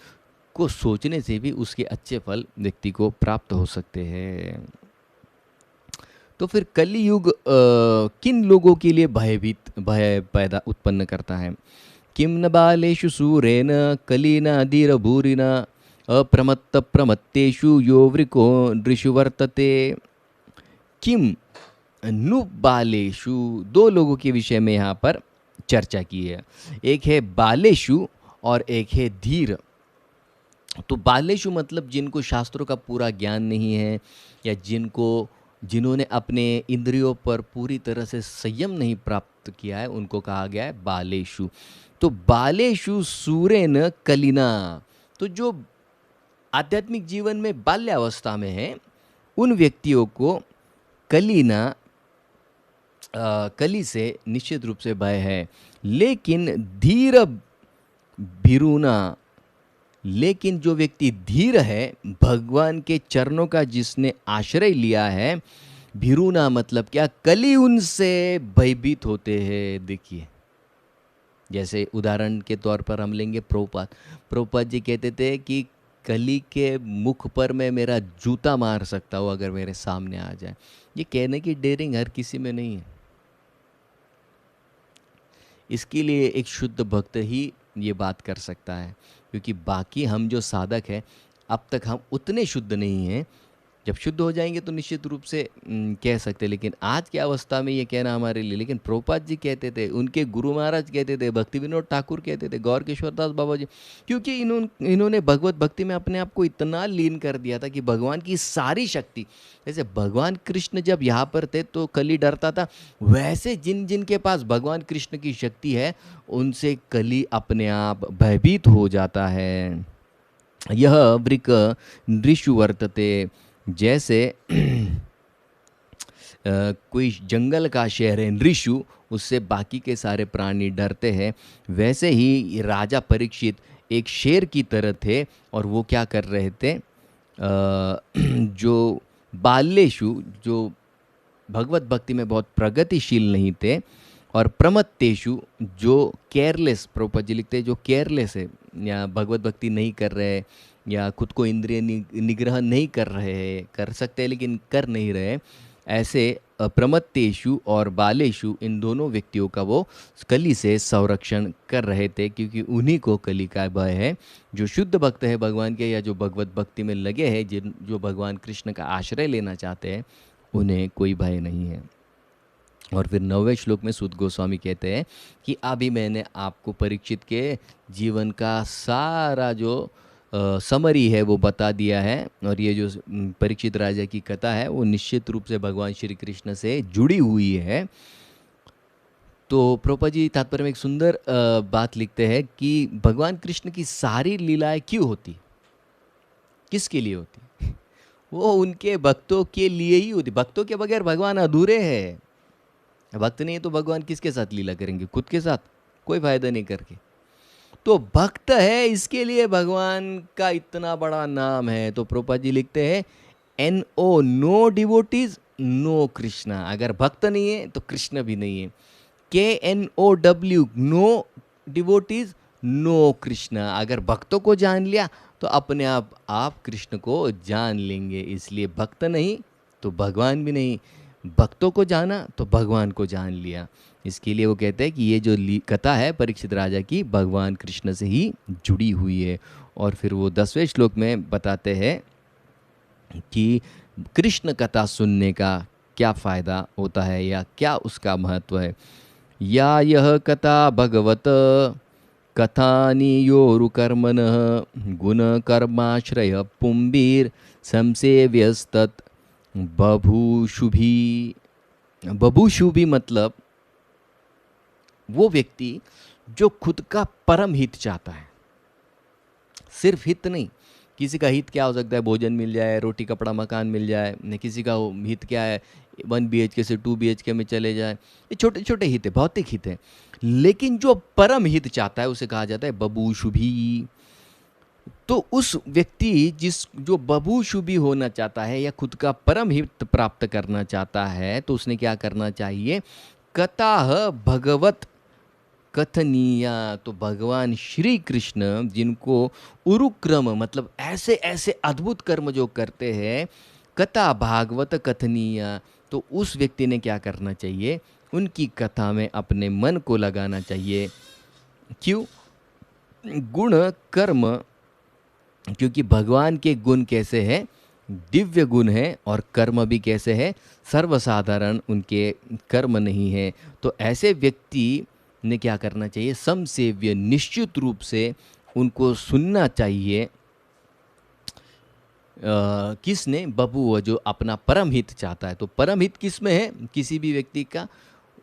को सोचने से भी उसके अच्छे फल व्यक्ति को प्राप्त हो सकते हैं। तो फिर कलियुग किन लोगों के लिए भय पैदा उत्पन्न करता है। किम न बालेषु सूरेण कलीना धीर भूरिना अप्रमत्त प्रमत्तेषु यो वृको नृषु वर्तते। किम नु बालेषु, दो लोगों के विषय में यहाँ पर चर्चा की है। एक है बालेषु और एक है धीर। तो बालेषु मतलब जिनको शास्त्रों का पूरा ज्ञान नहीं है, या जिन्होंने अपने इंद्रियों पर पूरी तरह से संयम नहीं प्राप्त किया है, उनको कहा गया है बालेषु। तो बालेषु सूरेन कलिना, तो जो आध्यात्मिक जीवन में बाल्यावस्था में है उन व्यक्तियों को कलिना, कली से निश्चित रूप से भय है। लेकिन धीर भिरुना, लेकिन जो व्यक्ति धीर है, भगवान के चरणों का जिसने आश्रय लिया है, भिरुना मतलब क्या, कली उनसे भयभीत होते हैं। देखिए जैसे उदाहरण के तौर पर हम लेंगे प्रभुपाद जी कहते थे कि कली के मुख पर मैं मेरा जूता मार सकता हूँ अगर मेरे सामने आ जाए। ये कहने की डेयरिंग हर किसी में नहीं है। इसके लिए एक शुद्ध भक्त ही ये बात कर सकता है, क्योंकि बाकी हम जो साधक हैं अब तक हम उतने शुद्ध नहीं हैं। जब शुद्ध हो जाएंगे तो निश्चित रूप से कह सकते हैं, लेकिन आज की अवस्था में ये कहना हमारे लिए। लेकिन प्रभुपाद जी कहते थे, उनके गुरु महाराज कहते थे, भक्ति विनोद ठाकुर कहते थे, गौर किशोरदास बाबा जी, क्योंकि इन्होंने भगवत भक्ति में अपने आप को इतना लीन कर दिया था कि भगवान की सारी शक्ति, जैसे भगवान कृष्ण जब यहाँ पर थे तो कली डरता था, वैसे जिन जिन के पास भगवान कृष्ण की शक्ति है उनसे कली अपने आप भयभीत हो जाता है। यह वृक नृषु वर्तते, जैसे कोई जंगल का शहर है नृषु, उससे बाकी के सारे प्राणी डरते हैं, वैसे ही राजा परीक्षित एक शेर की तरह थे। और वो क्या कर रहे थे, जो बालेषु, जो भगवत भक्ति में बहुत प्रगतिशील नहीं थे, और प्रमत्तेषु, जो केयरलेस, प्रभुपाद जी लिखते हैं जो केयरलेस है या भगवत भक्ति नहीं कर रहे या खुद को इंद्रिय निग्रह नहीं कर रहे हैं, कर सकते हैं लेकिन कर नहीं रहे, ऐसे प्रमत्तेषु और बालेषु, इन दोनों व्यक्तियों का वो कली से संरक्षण कर रहे थे, क्योंकि उन्हीं को कली का भय है। जो शुद्ध भक्त है भगवान के, या जो भगवत भक्ति में लगे हैं, जो भगवान कृष्ण का आश्रय लेना चाहते हैं, उन्हें कोई भय नहीं है। और फिर 9वें श्लोक में सूत गोस्वामी कहते हैं कि अभी मैंने आपको परीक्षित के जीवन का सारा जो समरी है वो बता दिया है, और ये जो परीक्षित राजा की कथा है वो निश्चित रूप से भगवान श्री कृष्ण से जुड़ी हुई है। तो प्रभुपाद जी तात्पर्य में एक सुंदर बात लिखते हैं कि भगवान कृष्ण की सारी लीलाएं क्यों होती, किसके लिए होती? वो उनके भक्तों के लिए ही होती। भक्तों के बगैर भगवान अधूरे हैं। भक्त नहीं है तो भगवान किसके साथ लीला करेंगे? खुद के साथ कोई फायदा नहीं करके। तो भक्त है, इसके लिए भगवान का इतना बड़ा नाम है। तो प्रभुपाद जी लिखते हैं NO, no devotees no Krishna. अगर भक्त नहीं है तो कृष्ण भी नहीं है। KNOW, know devotees no Krishna. अगर भक्तों को जान लिया तो अपने आप कृष्ण को जान लेंगे। इसलिए भक्त नहीं तो भगवान भी नहीं, भक्तों को जाना तो भगवान को जान लिया। इसके लिए वो कहते हैं कि ये जो कथा है परीक्षित राजा की, भगवान कृष्ण से ही जुड़ी हुई है। और फिर वो 10वें श्लोक में बताते हैं कि कृष्ण कथा सुनने का क्या फ़ायदा होता है या क्या उसका महत्व है। या यह कथा भगवत कथानियोरुकर्मणः गुणकर्माश्रय पुंबीर संसेव्यस्तत् बभूषुभी। बभूषुभी मतलब वो व्यक्ति जो खुद का परम हित चाहता है। सिर्फ हित नहीं, किसी का हित क्या हो सकता है? भोजन मिल जाए, रोटी कपड़ा मकान मिल जाए। न किसी का हित क्या है? 1 BHK से 2 BHK में चले जाए। ये छोटे छोटे हित है, भौतिक हित है। लेकिन जो परम हित चाहता है उसे कहा जाता है बभूषुभी। तो उस व्यक्ति जो बभूषुभी होना चाहता है या खुद का परम हित प्राप्त करना चाहता है, तो उसने क्या करना चाहिए? कथा भगवत कथनीया। तो भगवान श्री कृष्ण जिनको उरुक्रम मतलब ऐसे ऐसे अद्भुत कर्म जो करते हैं, कथा भागवत कथनीया, तो उस व्यक्ति ने क्या करना चाहिए? उनकी कथा में अपने मन को लगाना चाहिए। क्यों? गुण कर्म, क्योंकि भगवान के गुण कैसे हैं? दिव्य गुण है। और कर्म भी कैसे है? सर्वसाधारण उनके कर्म नहीं है। तो ऐसे व्यक्ति ने क्या करना चाहिए? समसेव्य, निश्चित रूप से उनको सुनना चाहिए। किसने? बभूव, जो अपना परम हित चाहता है। तो परम हित किस में है किसी भी व्यक्ति का?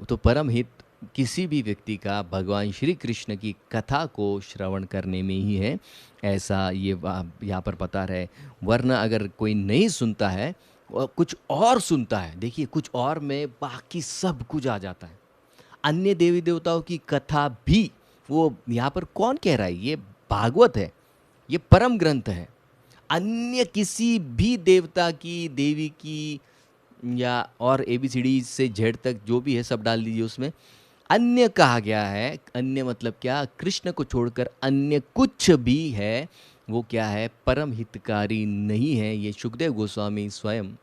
तो परम हित किसी भी व्यक्ति का भगवान श्री कृष्ण की कथा को श्रवण करने में ही है, ऐसा ये यहाँ पर बता रहे। वरना अगर कोई नहीं सुनता है और कुछ और सुनता है, देखिए कुछ और में बाकी सब कुछ आ जाता है। अन्य देवी देवताओं की कथा भी, वो यहाँ पर कौन कह रहा है? ये भागवत है, ये परम ग्रंथ है। अन्य किसी भी देवता की, देवी की, या और ABCD से Z तक जो भी है सब डाल दीजिए उसमें। अन्य कहा गया है। अन्य मतलब क्या? कृष्ण को छोड़कर अन्य कुछ भी है वो क्या है? परम हितकारी नहीं है। ये सुखदेव गोस्वामी स्वयं,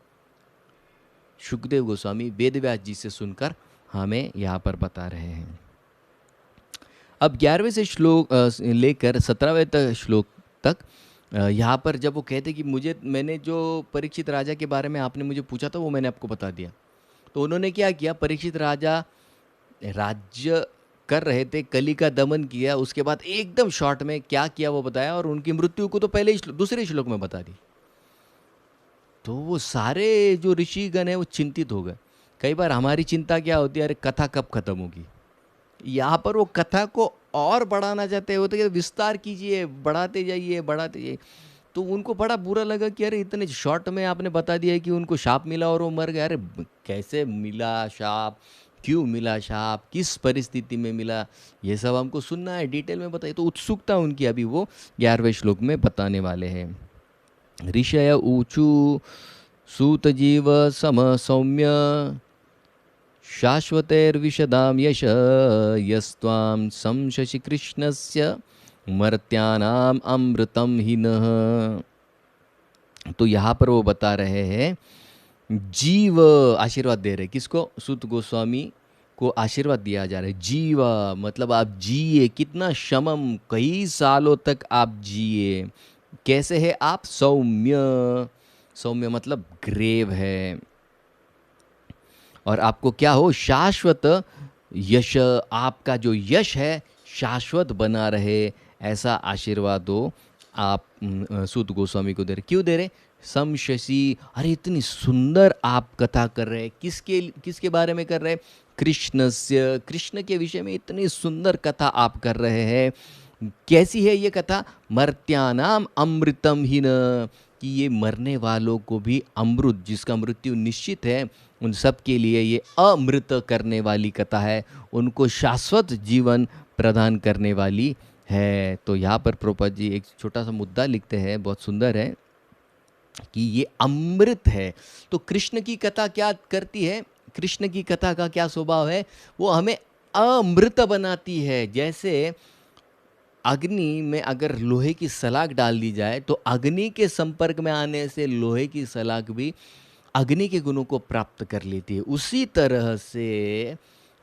सुखदेव गोस्वामी वेदव्यास जी से सुनकर हमें यहाँ पर बता रहे हैं। अब 11वें से श्लोक लेकर 17वें श्लोक तक यहाँ पर जब वो कहते कि मैंने जो परीक्षित राजा के बारे में आपने मुझे पूछा था वो मैंने आपको बता दिया। तो उन्होंने क्या किया? परीक्षित राजा राज्य कर रहे थे, कली का दमन किया, उसके बाद एकदम शॉर्ट में क्या किया वो बताया, और उनकी मृत्यु को तो पहले ही दूसरे श्लोक में बता दी। तो वो सारे जो ऋषिगण हैं वो चिंतित हो गए। कई बार हमारी चिंता क्या होती है? अरे कथा कब खत्म होगी। यहाँ पर वो कथा को और बढ़ाना चाहते होते कि विस्तार कीजिए, बढ़ाते जाइए बढ़ाते जाइए। तो उनको बड़ा बुरा लगा कि अरे इतने शॉर्ट में आपने बता दिया कि उनको शाप मिला और वो मर गए। अरे कैसे मिला शाप, क्यों मिला शाप, किस परिस्थिति में मिला, ये सब हमको सुनना है, डिटेल में बताइए। तो उत्सुकता उनकी अभी वो 11वें श्लोक में बताने वाले हैं। ऋषय ऊचु सूत जीव सम सौम्य शाश्वतैर्विशदां यश यस्त्वां संशसि कृष्णस्य मर्त्यानाम अमृतम ही नः। तो यहाँ पर वो बता रहे हैं, जीव आशीर्वाद दे रहे, किसको? सूत गोस्वामी को आशीर्वाद दिया जा रहा है। जीव मतलब आप जिए, कितना शमम, कई सालों तक आप जिए। कैसे है आप? सौम्य, सौम्य मतलब ग्रेव है। और आपको क्या हो? शाश्वत यश, आपका जो यश है शाश्वत बना रहे, ऐसा आशीर्वाद दो आप सूत गोस्वामी को दे रहे। क्यों दे रहे? समशसी, अरे इतनी सुंदर आप कथा कर रहे हैं। किसके किसके बारे में कर रहे हैं? कृष्णस्य, कृष्ण के विषय में इतनी सुंदर कथा आप कर रहे हैं। कैसी है ये कथा? मर्त्यानाम अमृतम ही न, कि ये मरने वालों को भी अमृत, जिसका मृत्यु निश्चित है, उन सब के लिए ये अमृत करने वाली कथा है, उनको शाश्वत जीवन प्रदान करने वाली है। तो यहाँ पर प्रभुपाद जी एक छोटा सा मुद्दा लिखते हैं, बहुत सुंदर है, कि ये अमृत है। तो कृष्ण की कथा क्या करती है? कृष्ण की कथा का क्या स्वभाव है? वो हमें अमृत बनाती है। जैसे अग्नि में अगर लोहे की सलाख डाल दी जाए तो अग्नि के संपर्क में आने से लोहे की सलाख भी अग्नि के गुणों को प्राप्त कर लेती है। उसी तरह से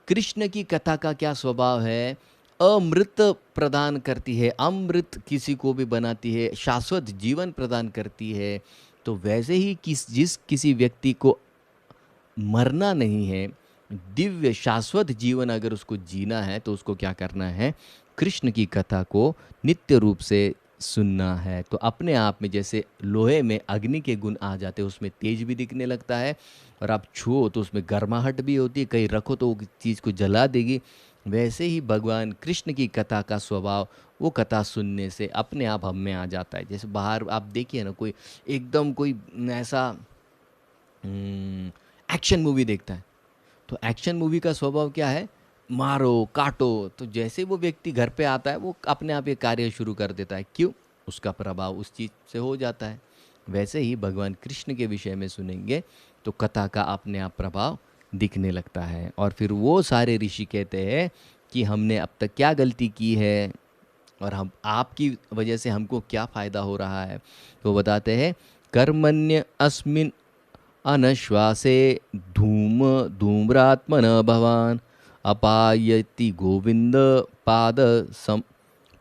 कृष्ण की कथा का क्या स्वभाव है? अमृत प्रदान करती है, अमृत किसी को भी बनाती है, शाश्वत जीवन प्रदान करती है। तो वैसे ही जिस किसी व्यक्ति को मरना नहीं है, दिव्य शाश्वत जीवन अगर उसको जीना है, तो उसको क्या करना है? कृष्ण की कथा को नित्य रूप से सुनना है। तो अपने आप में जैसे लोहे में अग्नि के गुण आ जाते हैं, उसमें तेज भी दिखने लगता है, और आप छुओ तो उसमें गर्माहट भी होती है, कहीं रखो तो वो चीज़ को जला देगी। वैसे ही भगवान कृष्ण की कथा का स्वभाव, वो कथा सुनने से अपने आप हम में आ जाता है। जैसे बाहर आप देखिए ना, कोई एकदम कोई ऐसा एक्शन मूवी देखता है, तो एक्शन मूवी का स्वभाव क्या है? मारो काटो। तो जैसे वो व्यक्ति घर पे आता है, वो अपने आप ये कार्य शुरू कर देता है। क्यों? उसका प्रभाव उस चीज़ से हो जाता है। वैसे ही भगवान कृष्ण के विषय में सुनेंगे तो कथा का अपने आप प्रभाव दिखने लगता है। और फिर वो सारे ऋषि कहते हैं कि हमने अब तक क्या गलती की है, और हम आपकी वजह से हमको क्या फ़ायदा हो रहा है। तो बताते हैं, कर्मण्य अस्मिन् अनश्वासे धूम धूम्रात्मन भवान अपायति गोविंद पाद सम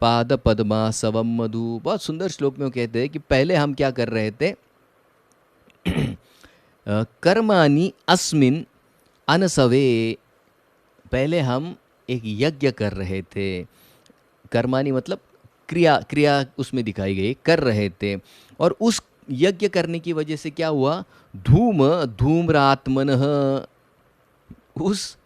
पाद पद्मासवम मधु। बहुत सुंदर श्लोक में वो कहते हैं कि पहले हम क्या कर रहे थे? कर्माणि अस्मिन अनसवे, पहले हम एक यज्ञ कर रहे थे। कर्माणि मतलब क्रिया, क्रिया उसमें दिखाई गई, कर रहे थे। और उस यज्ञ करने की वजह से क्या हुआ? धूम धूम्रात्मनः, उस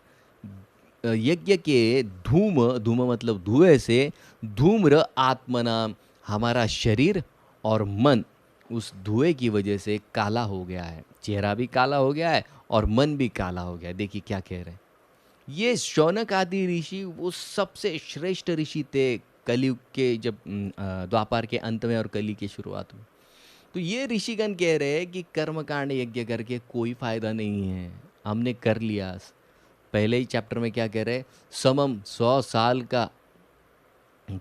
यज्ञ के धूम, धूम मतलब धुएं से, धूम्र आत्मना, हमारा शरीर और मन उस धुएं की वजह से काला हो गया है। चेहरा भी काला हो गया है और मन भी काला हो गया है। देखिए क्या कह रहे हैं। ये शौनक आदि ऋषि वो सबसे श्रेष्ठ ऋषि थे कलयुग के, जब द्वापर के अंत में और कली की शुरुआत में। तो ये ऋषिगण कह रहे हैं कि कर्मकांड यज्ञ करके कोई फायदा नहीं है, हमने कर लिया। पहले ही चैप्टर में क्या कह रहे हैं? समम 100 साल का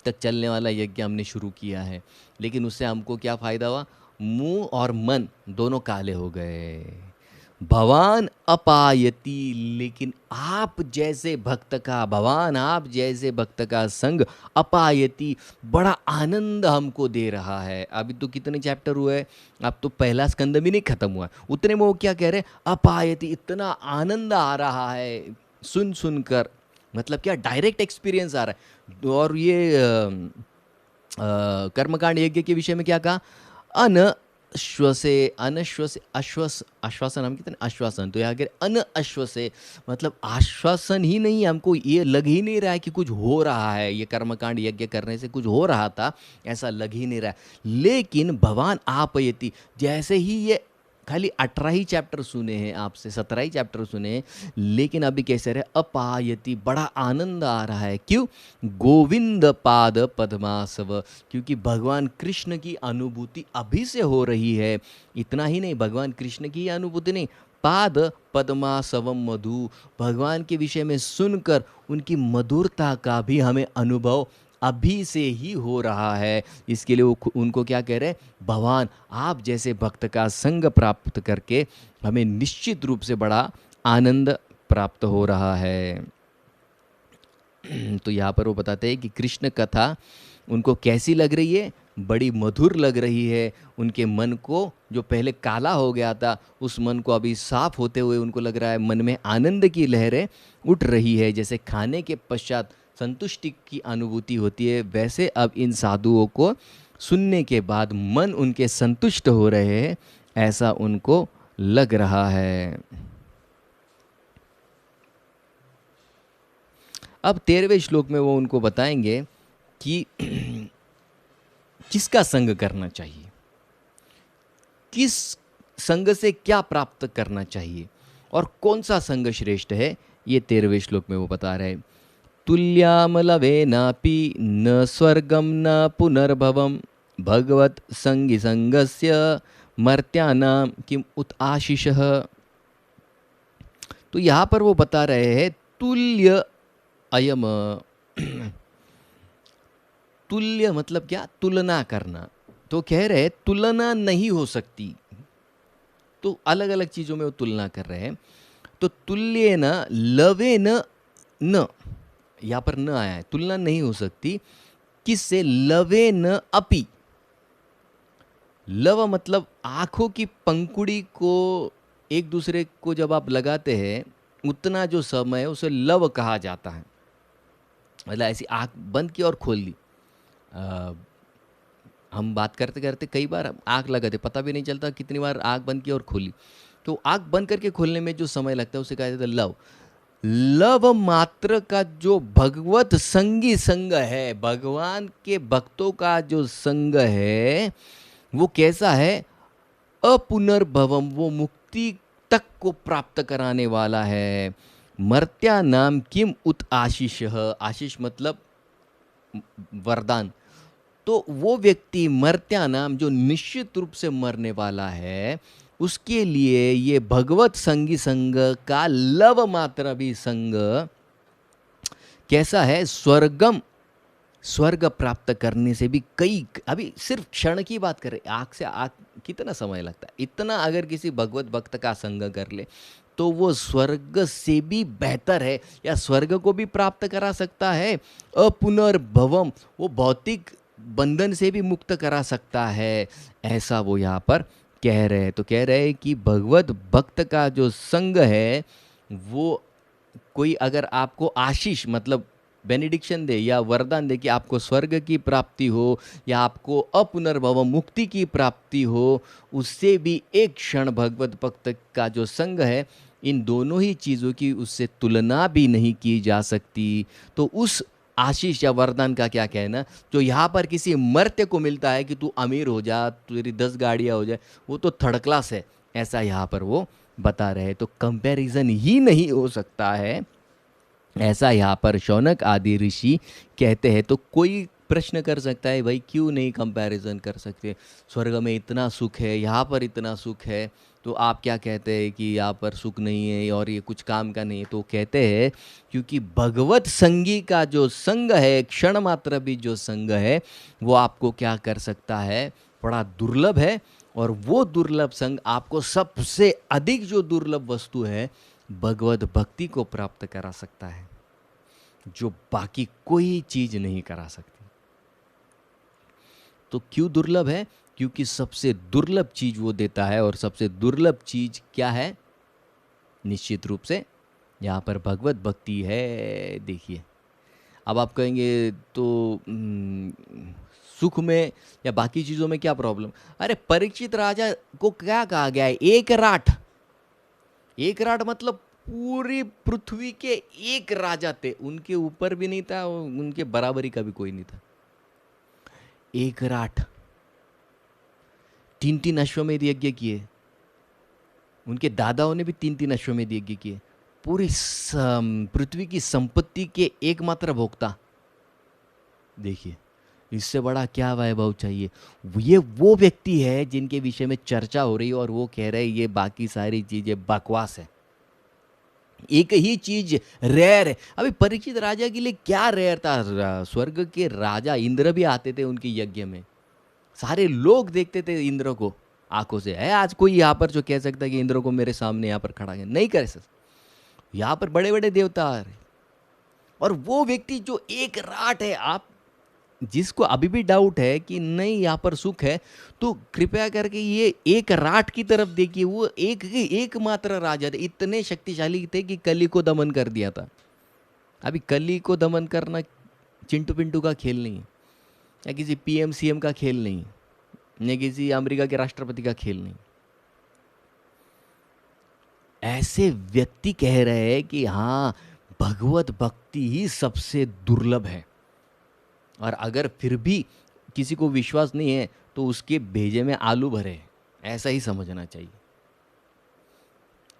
तक चलने वाला यज्ञ हमने शुरू किया है, लेकिन उससे हमको क्या फायदा हुआ? मुंह और मन दोनों काले हो गए। भवान अपायति, लेकिन आप जैसे भक्त का, भगवान आप जैसे भक्त का संग अपायति, बड़ा आनंद हमको दे रहा है। अभी तो कितने चैप्टर हुए? अब तो पहला स्कंद भी नहीं खत्म हुआ, उतने में वो क्या कह रहे हैं? अपायति, इतना आनंद आ रहा है सुन सुनकर। मतलब क्या? डायरेक्ट एक्सपीरियंस आ रहा है। और ये कर्मकांड यज्ञ के विषय में क्या कहा? अनश्वसे, अनश्वसे, आश्वासन, हम कहते हैं आश्वासन, तो यहाँ अन अश्वसे मतलब आश्वासन ही नहीं, हमको ये लग ही नहीं रहा है कि कुछ हो रहा है। ये कर्मकांड यज्ञ करने से कुछ हो रहा था ऐसा लग ही नहीं रहा है। लेकिन भगवान आपयति, जैसे ही ये खाली 18 ही चैप्टर सुने हैं आपसे, 17 ही चैप्टर सुने हैं, लेकिन अभी कैसे रहे? अपायति, बड़ा आनंद आ रहा है। क्यों? गोविंद पाद पद्मासव, क्योंकि भगवान कृष्ण की अनुभूति अभी से हो रही है। इतना ही नहीं, भगवान कृष्ण की अनुभूति नहीं, पाद पद्मासवम मधु, भगवान के विषय में सुनकर उनकी मधुरता का भी हमें अनुभव अभी से ही हो रहा है। इसके लिए वो उनको क्या कह रहे हैं, भगवान आप जैसे भक्त का संग प्राप्त करके हमें निश्चित रूप से बड़ा आनंद प्राप्त हो रहा है। तो यहाँ पर वो बताते हैं कि कृष्ण कथा उनको कैसी लग रही है, बड़ी मधुर लग रही है। उनके मन को जो पहले काला हो गया था, उस मन को अभी साफ होते हुए उनको लग रहा है मन में आनंद की लहरें उठ रही है। जैसे खाने के पश्चात संतुष्टि की अनुभूति होती है, वैसे अब इन साधुओं को सुनने के बाद मन उनके संतुष्ट हो रहे हैं, ऐसा उनको लग रहा है। अब 13वें श्लोक में वो उनको बताएंगे कि किसका संग करना चाहिए, किस संग से क्या प्राप्त करना चाहिए और कौन सा संग श्रेष्ठ है, ये 13वें श्लोक में वो बता रहे हैं। तुल्यामलवेनापि न स्वर्गम न पुनर्भवम भगवत संगी संगस्य मर्त्यानाम किम उत आशीषः। तो यहाँ पर वो बता रहे हैं तुल्य अयम, तुल्य मतलब क्या, तुलना करना। तो कह रहे तुलना नहीं हो सकती, तो अलग अलग चीजों में वो तुलना कर रहे हैं। तो तुल्य न लवे न, न यहाँ पर न आया है, तुलना नहीं हो सकती किससे, लवे न अपि। लव मतलब आंखों की पंखुड़ी को एक दूसरे को जब आप लगाते हैं उतना जो समय है उसे लव कहा जाता है। मतलब ऐसी आंख बंद की और खोल ली, हम बात करते करते कई बार आंख लगाते पता भी नहीं चलता कितनी बार आंख बंद की और खोली। तो आंख बंद करके खोलने में जो समय लगता है उसे कहा जाता है लव। लव मात्र का जो भगवत संगी संग है, भगवान के भक्तों का जो संग है वो कैसा है, अपुनर्भवम, वो मुक्ति तक को प्राप्त कराने वाला है। मर्त्या नाम किम उत आशीष, आशीष मतलब वरदान। तो वो व्यक्ति मर्त्या नाम जो निश्चित रूप से मरने वाला है, उसके लिए ये भगवत संगी संग का लव मात्र भी संग कैसा है, स्वर्गम, स्वर्ग प्राप्त करने से भी कई, अभी सिर्फ क्षण की बात करें, आँख से आँख कितना समय लगता है, इतना अगर किसी भगवत भक्त का संग कर ले तो वो स्वर्ग से भी बेहतर है, या स्वर्ग को भी प्राप्त करा सकता है। अपुनर्भवम, वो भौतिक बंधन से भी मुक्त करा सकता है, ऐसा वो यहाँ पर कह रहे हैं। तो कह रहे हैं कि भगवत भक्त का जो संग है वो, कोई अगर आपको आशीष मतलब बेनिडिक्शन दे या वरदान दे कि आपको स्वर्ग की प्राप्ति हो या आपको अपुनर्भव मुक्ति की प्राप्ति हो, उससे भी एक क्षण भगवत भक्त का जो संग है, इन दोनों ही चीज़ों की उससे तुलना भी नहीं की जा सकती। तो उस आशीष या वरदान का क्या कहना, जो यहाँ पर किसी मर्त्य को मिलता है कि तू अमीर हो जा, तेरी 10 गाड़ियाँ हो जाए, वो तो थर्ड क्लास है, ऐसा यहाँ पर वो बता रहे हैं। तो कंपैरिजन ही नहीं हो सकता है, ऐसा यहाँ पर शौनक आदि ऋषि कहते हैं। तो कोई प्रश्न कर सकता है भाई क्यों नहीं कंपैरिजन कर सकते, स्वर्ग में इतना सुख है, यहाँ पर इतना सुख है, तो आप क्या कहते हैं कि यहाँ पर सुख नहीं है और ये कुछ काम का नहीं है। तो कहते हैं क्योंकि भगवत संगी का जो संग है, क्षण मात्र भी जो संग है, वो आपको क्या कर सकता है, बड़ा दुर्लभ है। और वो दुर्लभ संग आपको सबसे अधिक जो दुर्लभ वस्तु है भगवत भक्ति को प्राप्त करा सकता है, जो बाकी कोई चीज नहीं करा सकती। तो क्यों दुर्लभ है, क्योंकि सबसे दुर्लभ चीज वो देता है, और सबसे दुर्लभ चीज क्या है, निश्चित रूप से यहाँ पर भगवत भक्ति है। देखिए अब आप कहेंगे तो सुख में या बाकी चीजों में क्या प्रॉब्लम, अरे परीक्षित राजा को क्या कहा गया है, एक राट, एक राट मतलब पूरी पृथ्वी के एक राजा थे, उनके ऊपर भी नहीं था, उनके बराबरी का भी कोई नहीं था। एक राट, 3 अश्वमेध यज्ञ किए, उनके दादाओं ने भी 3 अश्वमेध यज्ञ किए, पूरी पृथ्वी की संपत्ति के एकमात्र भोक्ता। देखिए इससे बड़ा क्या वैभव चाहिए। ये वो व्यक्ति है जिनके विषय में चर्चा हो रही है और वो कह रहे हैं ये बाकी सारी चीजें बकवास है, एक ही चीज रेयर है। अभी परीक्षित राजा के लिए क्या रेयर था? स्वर्ग के राजा इंद्र भी आते थे उनके यज्ञ में, सारे लोग देखते थे इंद्र को आंखों से। है आज कोई यहाँ पर जो कह सकता है कि इंद्र को मेरे सामने यहाँ पर खड़ा है? नहीं कर सकता। यहाँ पर बड़े बड़े देवता आ रहे, और वो व्यक्ति जो एक राट है, आप जिसको अभी भी डाउट है कि नहीं यहाँ पर सुख है, तो कृपया करके ये एक राट की तरफ देखिए। वो एकमात्र राजा थे, इतने शक्तिशाली थे कि कली को दमन कर दिया था। अभी कली को दमन करना चिंटू पिंटू का खेल नहीं है, या किसी पीएम सीएम का खेल नहीं है, या किसी अमेरिका के राष्ट्रपति का खेल नहीं। ऐसे व्यक्ति कह रहे हैं कि हाँ, भगवत भक्ति ही सबसे दुर्लभ है, और अगर फिर भी किसी को विश्वास नहीं है तो उसके भेजे में आलू भरे हैं, ऐसा ही समझना चाहिए।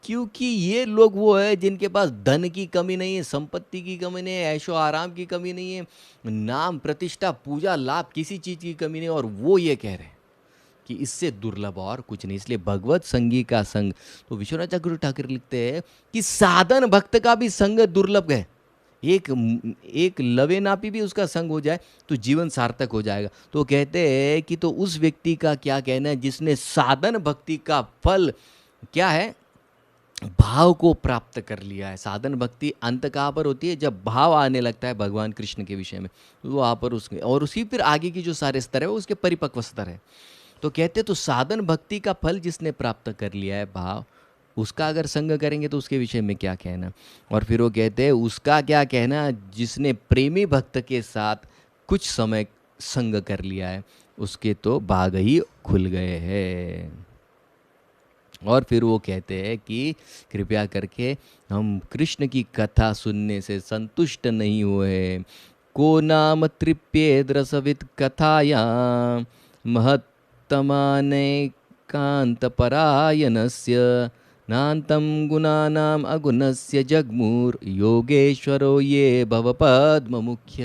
क्योंकि ये लोग वो है जिनके पास धन की कमी नहीं है, संपत्ति की कमी नहीं है, ऐशो आराम की कमी नहीं है, नाम प्रतिष्ठा पूजा लाभ किसी चीज की कमी नहीं है, और वो ये कह रहे हैं कि इससे दुर्लभ और कुछ नहीं। इसलिए भगवत संगी का संग, तो विश्वनाथ चक्रवर्ती ठाकुर लिखते हैं कि साधन भक्त का भी संग दुर्लभ है। एक एक लवे नापी भी उसका संग हो जाए तो जीवन सार्थक हो जाएगा। तो कहते हैं कि तो उस व्यक्ति का क्या कहना है जिसने साधन भक्ति का फल क्या है, भाव को प्राप्त कर लिया है। साधन भक्ति अंत कहाँ पर होती है? जब भाव आने लगता है भगवान कृष्ण के विषय में, तो वहाँ पर उसके और उसी फिर आगे की जो सारे स्तर है वो उसके परिपक्व स्तर है। तो कहते तो साधन भक्ति का फल जिसने प्राप्त कर लिया है भाव, उसका अगर संग करेंगे तो उसके विषय में क्या कहना। और फिर वो कहते हैं उसका क्या कहना जिसने प्रेमी भक्त के साथ कुछ समय संग कर लिया है, उसके तो भाग ही खुल गए हैं। और फिर वो कहते हैं कि कृपया करके हम कृष्ण की कथा सुनने से संतुष्ट नहीं हुए। को नाम तृप्येद रसवित कथायां महत्तमाने कांत परायणस्य नान्तं गुणानाम अगुणस्य जगमुर योगेश्वरो ये भव पद्म मुख्य।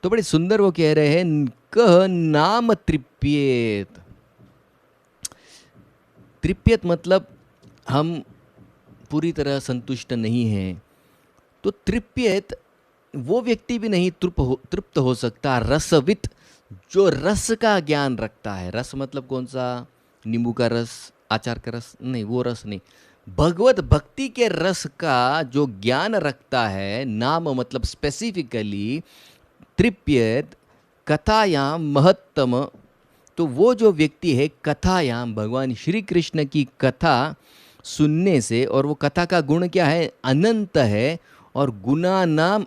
तो बड़े सुंदर वो कह रहे हैं, कह नाम तृप्येत। तृप्यत मतलब हम पूरी तरह संतुष्ट नहीं हैं, तो तृप्यत वो व्यक्ति भी नहीं तृप्त हो सकता। रसवित, जो रस का ज्ञान रखता है। रस मतलब कौन सा? नींबू का रस, आचार का रस नहीं, वो रस नहीं। भगवत भक्ति के रस का जो ज्ञान रखता है, नाम मतलब स्पेसिफिकली तृप्यत कथायाम महत्तम। तो वो जो व्यक्ति है कथायाम, भगवान श्री कृष्ण की कथा सुनने से, और वो कथा का गुण क्या है? अनंत है, और गुणा नाम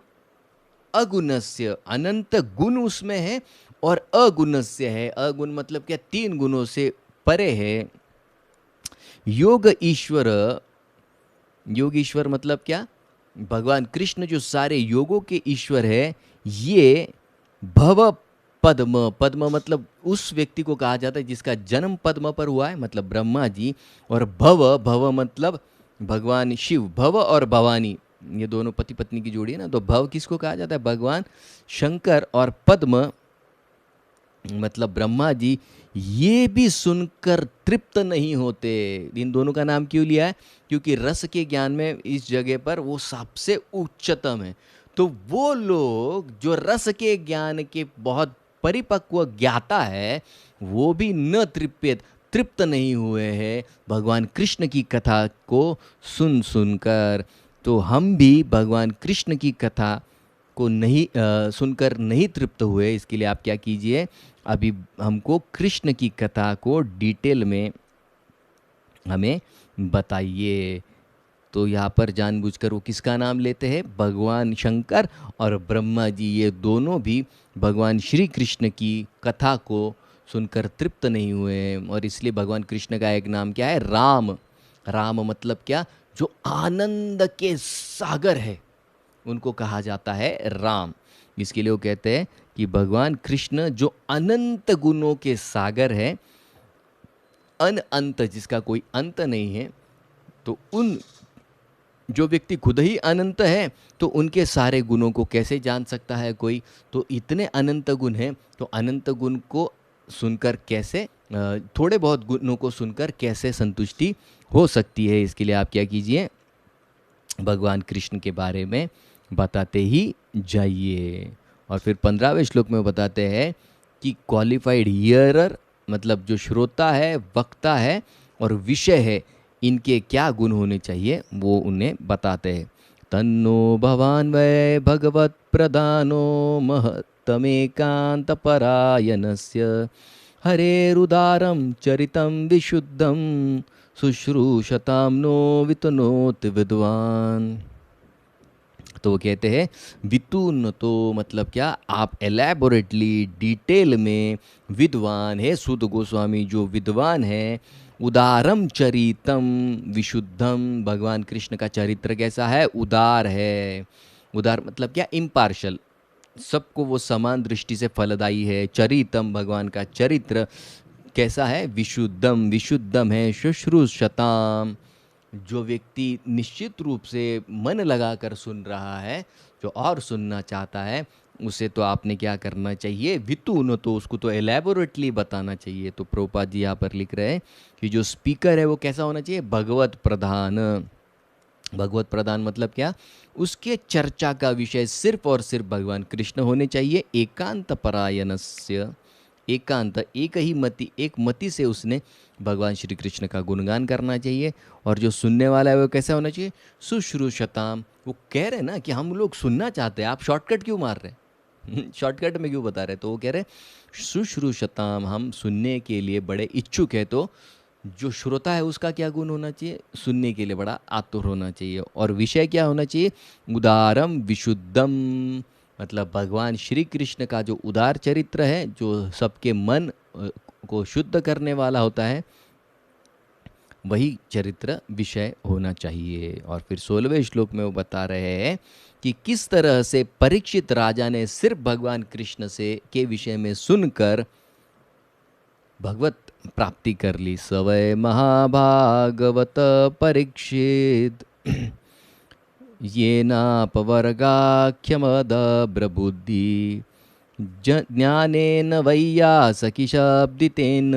अगुणस्य, अनंत गुण उसमें है और अगुणस्य है। अगुण मतलब क्या? 3 गुणों से परे है। योग ईश्वर, योग ईश्वर मतलब क्या? भगवान कृष्ण जो सारे योगों के ईश्वर है। ये भव पद्म, पद्म मतलब उस व्यक्ति को कहा जाता है जिसका जन्म पद्म पर हुआ है, मतलब ब्रह्मा जी। और भव, भव मतलब भगवान शिव। भव और भवानी ये दोनों पति पत्नी की जोड़ी है ना, तो भव किसको कहा जाता है? भगवान शंकर। और पद्म मतलब ब्रह्मा जी। ये भी सुनकर तृप्त नहीं होते। इन दोनों का नाम क्यों लिया है? क्योंकि रस के ज्ञान में इस जगह पर वो सबसे उच्चतम है। तो वो लोग जो रस के ज्ञान के बहुत परिपक्व ज्ञाता है, वो भी न तृप्त नहीं हुए हैं भगवान कृष्ण की कथा को सुन सुनकर। तो हम भी भगवान कृष्ण की कथा को नहीं सुनकर नहीं तृप्त हुए। इसके लिए आप क्या कीजिए, अभी हमको कृष्ण की कथा को डिटेल में हमें बताइए। तो यहाँ पर जानबूझकर वो किसका नाम लेते हैं? भगवान शंकर और ब्रह्मा जी, ये दोनों भी भगवान श्री कृष्ण की कथा को सुनकर तृप्त नहीं हुए। और इसलिए भगवान कृष्ण का एक नाम क्या है? राम। राम मतलब क्या? जो आनंद के सागर है, उनको कहा जाता है राम। इसके लिए वो कहते हैं कि भगवान कृष्ण जो अनंत गुणों के सागर है, अनंत जिसका कोई अंत नहीं है, तो उन जो व्यक्ति खुद ही अनंत है तो उनके सारे गुणों को कैसे जान सकता है कोई? तो इतने अनंत गुण हैं, तो अनंत गुण को सुनकर कैसे थोड़े बहुत गुणों को सुनकर कैसे संतुष्टि हो सकती है? इसके लिए आप क्या कीजिए, भगवान कृष्ण के बारे में बताते ही जाइए। और फिर 15वें श्लोक में वो बताते हैं कि क्वालिफाइड हियरर, मतलब जो श्रोता है, वक्ता है और विषय है, इनके क्या गुण होने चाहिए वो उन्हें बताते हैं। तन्नो भवान वै भगवत प्रदानो महत्तमेकांत परायणस्य हरेरुदारं चरितं विशुद्धं शुश्रूषतां नो वितनोत विद्वान। तो वो कहते हैं वितुन, तो मतलब क्या, आप एलैबोरेटली डिटेल में, विद्वान है सुध गोस्वामी जो विद्वान है, उदारम चरितम विशुद्धम, भगवान कृष्ण का चरित्र कैसा है, उदार है। उदार मतलब क्या, इम्पार्शल, सबको वो समान दृष्टि से फलदायी है। चरितम, भगवान का चरित्र कैसा है, विशुद्धम, विशुद्धम है। शुश्रूषताम, जो व्यक्ति निश्चित रूप से मन लगाकर सुन रहा है, जो और सुनना चाहता है, उसे तो आपने क्या करना चाहिए, वितुन, तो उसको तो एलैबोरेटली बताना चाहिए। तो प्रभुपाद जी यहाँ पर लिख रहे हैं कि जो स्पीकर है वो कैसा होना चाहिए, भगवत प्रधान। भगवत प्रधान मतलब क्या, उसके चर्चा का विषय सिर्फ और सिर्फ भगवान कृष्ण होने चाहिए। एकांत परायणस्य, एकांत, एक ही मति, एक मति से उसने भगवान श्री कृष्ण का गुणगान करना चाहिए। और जो सुनने वाला है वो कैसा होना चाहिए, सुश्रूषताम। वो कह रहे हैं ना कि हम लोग सुनना चाहते हैं, आप शॉर्टकट क्यों मार रहे हैं शॉर्टकट में क्यों बता रहे हैं? तो वो कह रहे हैं सुश्रूषताम, हम सुनने के लिए बड़े इच्छुक है। तो जो श्रोता है उसका क्या गुण होना चाहिए, सुनने के लिए बड़ा आतुर होना चाहिए। और विषय क्या होना चाहिए, उदारम विशुद्धम, मतलब भगवान श्री कृष्ण का जो उदार चरित्र है, जो सबके मन को शुद्ध करने वाला होता है, वही चरित्र विषय होना चाहिए। और फिर 16वें श्लोक में वो बता रहे हैं कि किस तरह से परीक्षित राजा ने सिर्फ भगवान कृष्ण से के विषय में सुनकर भगवत प्राप्ति कर ली। सवय महाभागवत परीक्षित येनापवर्गाख्यमदब्रबुद्धि ज्ञानेन वैयासकिशाब्दितेन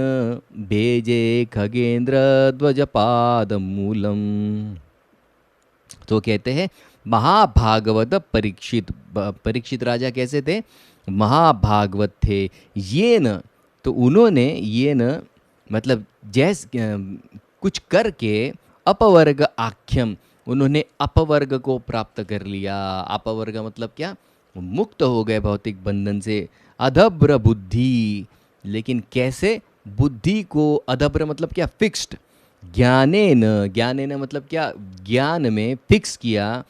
भेजे खगेंद्र ध्वजपादमूलम। तो कहते हैं महाभागवत परीक्षित, परीक्षित राजा कैसे थे, महाभागवत थे। ये न, तो उन्होंने, ये न मतलब जैस कुछ करके, अपवर्ग आख्यम, उन्होंने अपवर्ग को प्राप्त कर लिया। अपवर्ग मतलब क्या, मुक्त हो गए भौतिक बंधन से। अधब्र बुद्धि, लेकिन कैसे, बुद्धि को, अधब्र मतलब क्या, फिक्स्ड। ज्ञानेन, ज्ञानेन मतलब क्या, ज्ञान में फिक्स किया,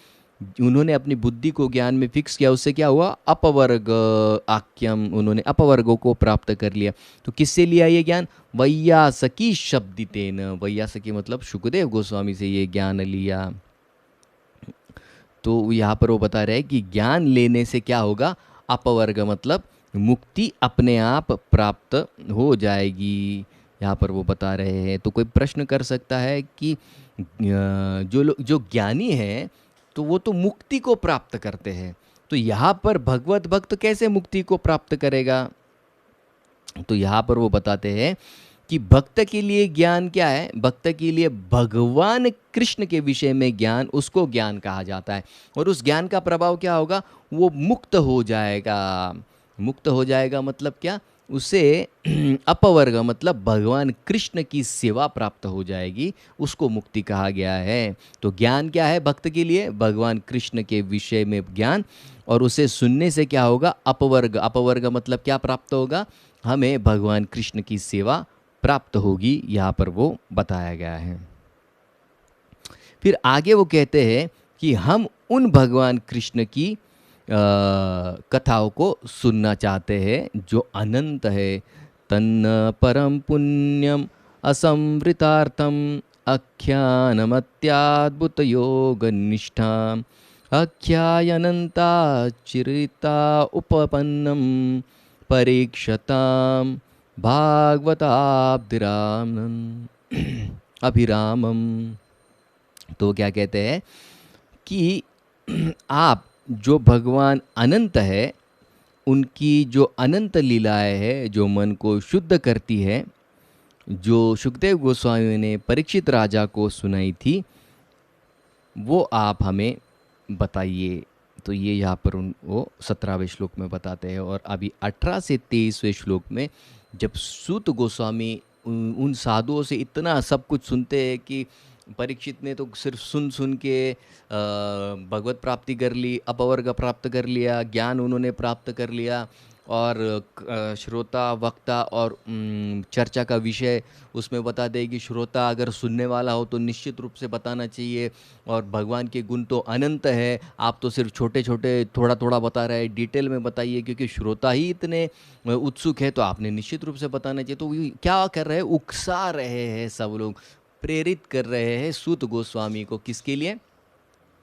उन्होंने अपनी बुद्धि को ज्ञान में फिक्स किया, उससे क्या हुआ, अपवर्ग आख्यम, उन्होंने अपवर्गों को प्राप्त कर लिया। तो किससे लिया ये ज्ञान, वैयासकी शब्दितेन, वैयासकी मतलब सुखदेव गोस्वामी से ये ज्ञान लिया। तो यहाँ पर वो बता रहे हैं कि ज्ञान लेने से क्या होगा, अपवर्ग मतलब मुक्ति अपने आप प्राप्त हो जाएगी। यहाँ पर वो बता रहे हैं। तो कोई प्रश्न कर सकता है कि जो लोग, जो ज्ञानी हैं, तो वो तो मुक्ति को प्राप्त करते हैं, तो यहाँ पर भगवत भक्त कैसे मुक्ति को प्राप्त करेगा? तो यहाँ पर वो बताते हैं कि भक्त के लिए ज्ञान क्या है, भक्त के लिए भगवान कृष्ण के विषय में ज्ञान, उसको ज्ञान कहा जाता है। और उस ज्ञान का प्रभाव क्या होगा, वो मुक्त हो जाएगा। मुक्त हो जाएगा मतलब क्या, उसे अपवर्ग मतलब भगवान कृष्ण की सेवा प्राप्त हो जाएगी, उसको मुक्ति कहा गया है। तो ज्ञान क्या है भक्त के लिए, भगवान कृष्ण के विषय में ज्ञान, और उसे सुनने से क्या होगा, अपवर्ग, अपवर्ग मतलब क्या प्राप्त होगा, हमें भगवान कृष्ण की सेवा प्राप्त होगी। यहाँ पर वो बताया गया है। फिर आगे वो कहते हैं कि हम उन भगवान कृष्ण की कथाओं को सुनना चाहते हैं जो अनंत है। तन्न परम पुण्यम असंवृतार्थम अख्यानमत्याद्भुत योग निष्ठा अख्यायनंता चिरिता उपपन्नम परीक्षताम भागवताब्धिराम अभिरामम। तो क्या कहते हैं, कि आप जो भगवान अनंत है, उनकी जो अनंत लीलाएँ है, जो मन को शुद्ध करती है, जो सुखदेव गोस्वामी ने परीक्षित राजा को सुनाई थी, वो आप हमें बताइए। तो ये यहाँ पर वो 17वें श्लोक में बताते हैं। और अभी 18 से 23वें श्लोक में जब सूत गोस्वामी उन साधुओं से इतना सब कुछ सुनते हैं कि परीक्षित ने तो सिर्फ सुन सुन के भगवत प्राप्ति कर ली, अपवर्ग प्राप्त कर लिया, ज्ञान उन्होंने प्राप्त कर लिया, और श्रोता वक्ता और चर्चा का विषय उसमें बता दे कि श्रोता अगर सुनने वाला हो तो निश्चित रूप से बताना चाहिए, और भगवान के गुण तो अनंत है, आप तो सिर्फ छोटे छोटे थोड़ा थोड़ा बता रहे हैं, डिटेल में बताइए, क्योंकि श्रोता ही इतने उत्सुक है तो आपने निश्चित रूप से बताना चाहिए। तो वो क्या कर रहे हैं, उकसा रहे हैं, सब लोग प्रेरित कर रहे हैं सूत गोस्वामी को, किसके लिए,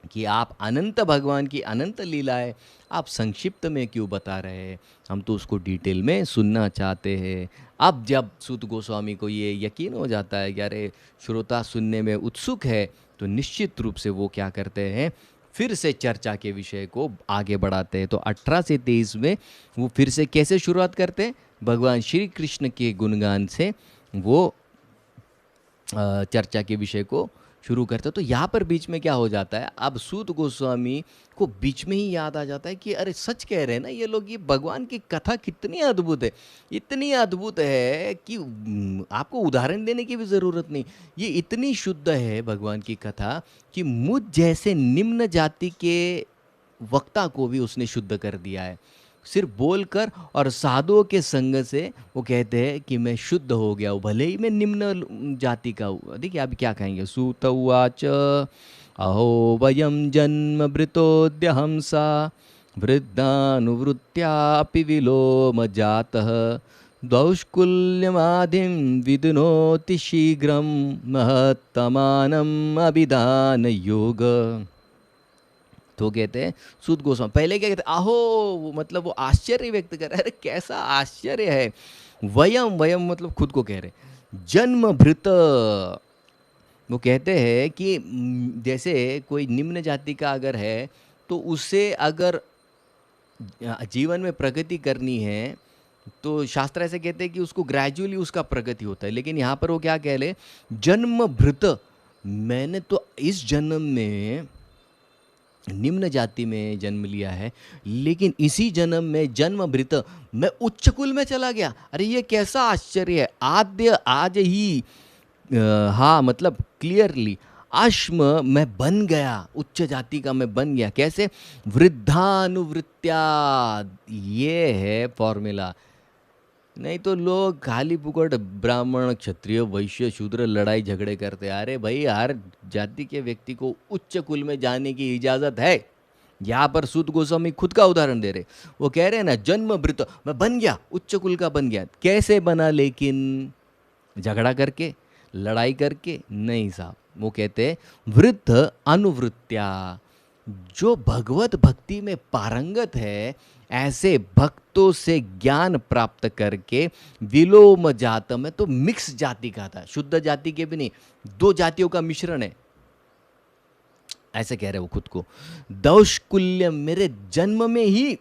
कि आप अनंत भगवान की अनंत लीलाएं आप संक्षिप्त में क्यों बता रहे हैं, हम तो उसको डिटेल में सुनना चाहते हैं। अब जब सूत गोस्वामी को ये यकीन हो जाता है कि अरे श्रोता सुनने में उत्सुक है, तो निश्चित रूप से वो क्या करते हैं, फिर से चर्चा के विषय को आगे बढ़ाते हैं। तो 18 से 23 में वो फिर से कैसे शुरुआत करते हैं, भगवान श्री कृष्ण के गुणगान से वो चर्चा के विषय को शुरू करते हैं। तो यहाँ पर बीच में क्या हो जाता है, अब सूत गोस्वामी को बीच में ही याद आ जाता है कि अरे सच कह रहे हैं ना ये लोग, ये भगवान की कथा कितनी अद्भुत है, इतनी अद्भुत है कि आपको उदाहरण देने की भी ज़रूरत नहीं, ये इतनी शुद्ध है भगवान की कथा कि मुझ जैसे निम्न जाति के वक्ता को भी उसने शुद्ध कर दिया है, सिर्फ बोलकर और साधुओं के संग से। वो कहते हैं कि मैं शुद्ध हो गया हूँ, भले ही मैं निम्न जाति का हूँ। देखिए आप क्या कहेंगे, सूत उवाच अहो वयम जन्म भृतोद्य हंसा वृद्धानुवृत्त्यापि विलोम जातः दौष्कुल्यमाधिं विदुनोति शीघ्रं महत्तमानम् अभिधान योग। तो कहते हैं सूत गोस्वामी, पहले क्या कहते हैं, आहो, मतलब वो आश्चर्य व्यक्त कर रहे हैं, अरे कैसा आश्चर्य है, वयम, वयम मतलब खुद को कह रहे, जन्म भृत, वो कहते हैं कि जैसे कोई निम्न जाति का अगर है तो उसे अगर जीवन में प्रगति करनी है तो शास्त्र ऐसे कहते हैं कि उसको ग्रेजुअली उसका प्रगति होता है। लेकिन यहाँ पर वो क्या कह रहे, जन्म भृत, मैंने तो इस जन्म में निम्न जाति में जन्म लिया है, लेकिन इसी जन्म में जन्म भृत मैं उच्च कुल में चला गया। अरे ये कैसा आश्चर्य है, आद्य आज ही हाँ मतलब क्लियरली अश्म मैं बन गया, उच्च जाति का मैं बन गया। कैसे, वृद्धानुवृत्त्या, ये है फॉर्मूला। नहीं तो लोग खाली फुकट ब्राह्मण क्षत्रिय वैश्य शूद्र लड़ाई झगड़े करते। अरे भाई हर जाति के व्यक्ति को उच्च कुल में जाने की इजाज़त है। यहाँ पर सूत गोस्वामी खुद का उदाहरण दे रहे, वो कह रहे हैं ना, जन्म भृत मैं बन गया, उच्च कुल का बन गया। कैसे बना, लेकिन झगड़ा करके, लड़ाई करके नहीं साहब। वो कहते हैं वृद्ध अनुवृत्त्या, जो भगवत भक्ति में पारंगत है ऐसे भक्तों से ज्ञान प्राप्त करके विलोम जात में, तो मिक्स जाति का था, शुद्ध जाति के भी नहीं, दो जातियों का मिश्रण है, ऐसे कह रहे वो खुद को। दौष्कुल्य, मेरे जन्म में ही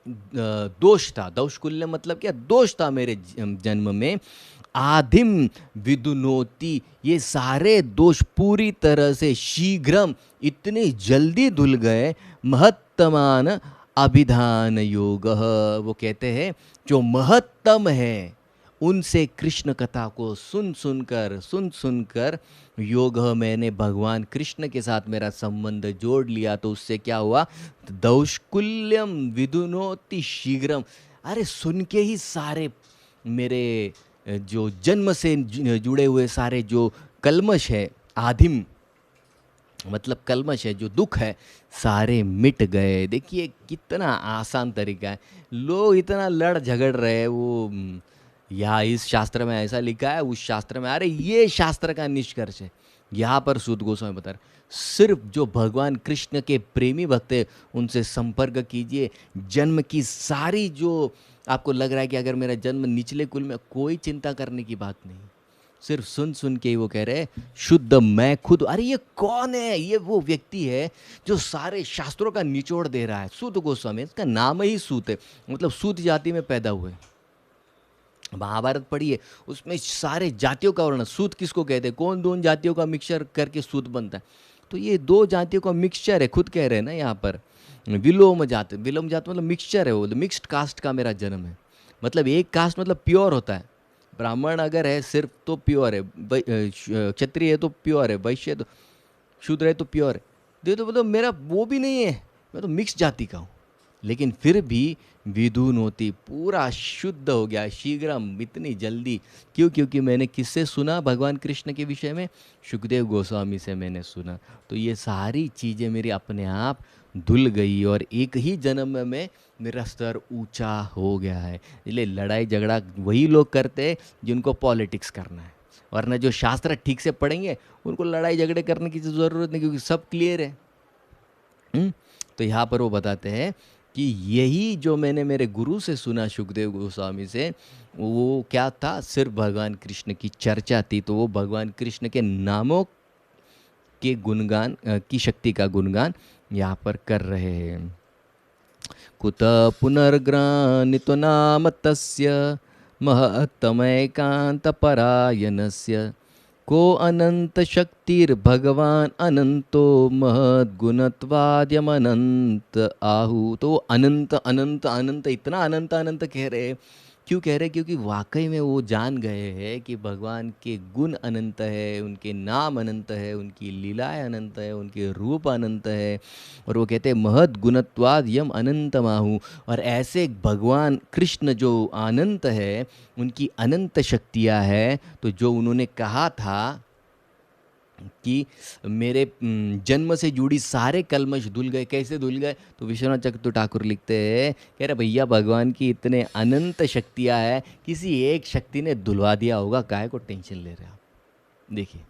दोष था, दौष्कुल्य मतलब क्या, दोष था मेरे जन्म में। आधिम विदुनोति, ये सारे दोष पूरी तरह से शीघ्रम, इतनी जल्दी धुल गए। महत्तमान अभिधान योग, वो कहते हैं जो महत्तम है उनसे कृष्ण कथा को सुन सुनकर योग, मैंने भगवान कृष्ण के साथ मेरा संबंध जोड़ लिया, तो उससे क्या हुआ, दौष्कुल्यम विदुनोति शीघ्रम। अरे सुन के ही सारे मेरे जो जन्म से जुड़े हुए सारे जो कल्मश है, आधिम मतलब कल्मश है, जो दुख है, सारे मिट गए। देखिए कितना आसान तरीका है, लोग इतना लड़ झगड़ रहे हैं, वो या इस शास्त्र में ऐसा लिखा है, उस शास्त्र में, अरे ये शास्त्र का निष्कर्ष है। यहाँ पर सूत गोस्वामी बता रहे, सिर्फ जो भगवान कृष्ण के प्रेमी भक्त है उनसे संपर्क कीजिए। जन्म की सारी जो आपको लग रहा है कि अगर मेरा जन्म निचले कुल में, कोई चिंता करने की बात नहीं। सिर्फ सुन सुन के ही वो कह रहे हैं शुद्ध मैं खुद। अरे ये कौन है? ये वो व्यक्ति है जो सारे शास्त्रों का निचोड़ दे रहा है। सूत गोस्वामी, इसका नाम ही सूत है, मतलब सूत जाति में पैदा हुए। महाभारत पढ़िए, उसमें सारे जातियों का वर्णन। सूत किसको कहते हैं? कौन दो जातियों का मिक्सचर करके सूत बनता है? तो ये दो जातियों का मिक्सचर है, खुद कह रहे हैं ना यहाँ पर। विलोम जात, विलोम जात मतलब मिक्सचर है, वो मिक्स्ड कास्ट का मेरा जन्म है। मतलब एक कास्ट मतलब प्योर होता है। ब्राह्मण अगर है सिर्फ तो प्योर है, क्षत्रिय है तो प्योर है, वैश्य तो, शूद्र है तो प्योर है। दे तो मतलब मेरा वो भी नहीं है, मैं तो मिक्स जाति का हूँ। लेकिन फिर भी विधुन होती, पूरा शुद्ध हो गया शीघ्रम, इतनी जल्दी। क्यों? क्योंकि मैंने किससे सुना भगवान कृष्ण के विषय में? सुखदेव गोस्वामी से मैंने सुना। तो ये सारी चीज़ें मेरी अपने आप धुल गई और एक ही जन्म में मेरा स्तर ऊंचा हो गया है। इसलिए लड़ाई झगड़ा वही लोग करते हैं जिनको पॉलिटिक्स करना है, वरना जो शास्त्र ठीक से पढ़ेंगे उनको लड़ाई झगड़े करने की ज़रूरत नहीं, क्योंकि सब क्लियर है। तो यहाँ पर वो बताते हैं कि यही जो मैंने मेरे गुरु से सुना, सुखदेव गोस्वामी से, वो क्या था? सिर्फ भगवान कृष्ण की चर्चा थी। तो वो भगवान कृष्ण के नामों के गुणगान की शक्ति का गुणगान यहाँ पर कर रहे हैं। कुत पुनर्ग्रानितो नाम तस्य महत्तमैकान्तपरायणस्य को अनंत शक्तिर्भगवान अनंतो महद्गुणत्वाद्यमनंत आहु। तो अनंत अनंत अनंत, इतना अनंत अनंत कह रहे हैं। क्यों कह रहे हैं? क्योंकि वाकई में वो जान गए हैं कि भगवान के गुण अनंत है, उनके नाम अनंत है, उनकी लीलाएं अनंत है, उनके रूप अनंत है। और वो कहते हैं महद गुणत्वाद यम अनंत माहू। और ऐसे भगवान कृष्ण जो अनंत है, उनकी अनंत शक्तियाँ हैं। तो जो उन्होंने कहा था कि मेरे जन्म से जुड़ी सारे कलमश धुल गए, कैसे धुल गए? तो विश्वनाथ चक्रवर्ती ठाकुर लिखते हैं, कह रहे भैया भगवान की इतने अनंत शक्तियाँ हैं, किसी एक शक्ति ने धुलवा दिया होगा, काहे को टेंशन ले रहे हैं आप? देखिए,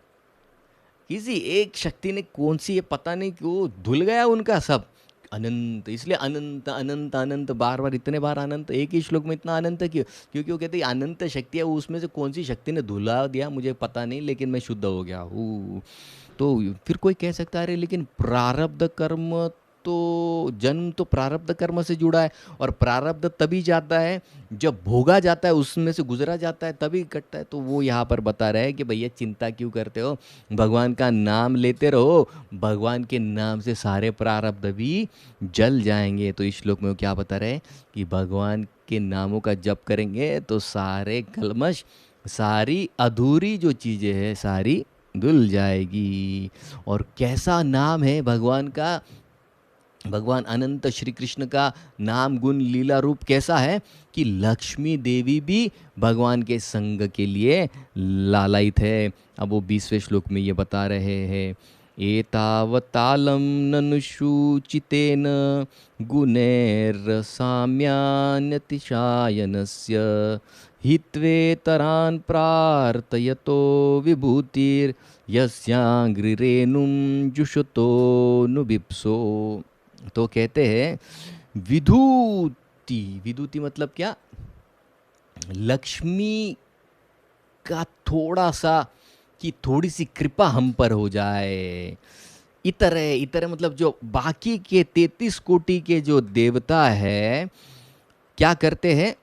किसी एक शक्ति ने, कौन सी है पता नहीं, क्यों धुल गया उनका सब अनंत। इसलिए अनंत अनंत अनंत, बार बार इतने बार अनंत, एक ही श्लोक में इतना अनंत क्यों? क्योंकि वो कहते हैं अनंत शक्ति है, उसमें से कौन सी शक्ति ने धुला दिया मुझे पता नहीं, लेकिन मैं शुद्ध हो गया हूँ। तो फिर कोई कह सकता है अरे लेकिन प्रारब्ध कर्म, तो जन्म तो प्रारब्ध कर्म से जुड़ा है, और प्रारब्ध तभी जाता है जब भोगा जाता है, उसमें से गुजरा जाता है, तभी कटता है। तो वो यहाँ पर बता रहे हैं कि भैया चिंता क्यों करते हो, भगवान का नाम लेते रहो, भगवान के नाम से सारे प्रारब्ध भी जल जाएंगे। तो इस श्लोक में वो क्या बता रहे हैं कि भगवान के नामों का जप करेंगे तो सारे कलमश, सारी अधूरी जो चीज़ें हैं सारी धुल जाएगी। और कैसा नाम है भगवान का, भगवान अनंत श्री कृष्ण का नाम गुण लीला रूप कैसा है कि लक्ष्मी देवी भी भगवान के संग के लिए लालायित है। अब वो 20वें श्लोक में ये बता रहे हैं, एतावतालं ननुशूचितेन गुणैर साम्यान्यतिशायनस्य हित्वेतरान् प्रार्थयतो विभूतिर् यस्यांघ्रिरेणुं जुषतो नुबिप्सो। तो कहते हैं विधूति, विधूति मतलब क्या? लक्ष्मी का थोड़ा सा, कि थोड़ी सी कृपा हम पर हो जाए। इतर है, इतर मतलब जो बाकी के 33 कोटि के जो देवता है क्या करते हैं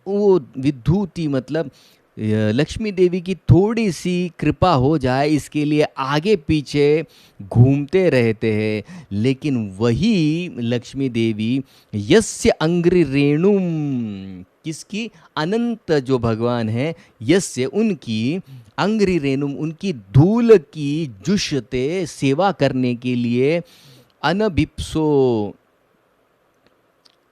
वो विधूति मतलब लक्ष्मी देवी की थोड़ी सी कृपा हो जाए, इसके लिए आगे पीछे घूमते रहते हैं। लेकिन वही लक्ष्मी देवी यस्य अंग्रि रेणुम, किसकी? अनंत जो भगवान है, यस्य उनकी, अंग्रि रेणुम उनकी धूल की जुषते सेवा करने के लिए, अनभिप्सो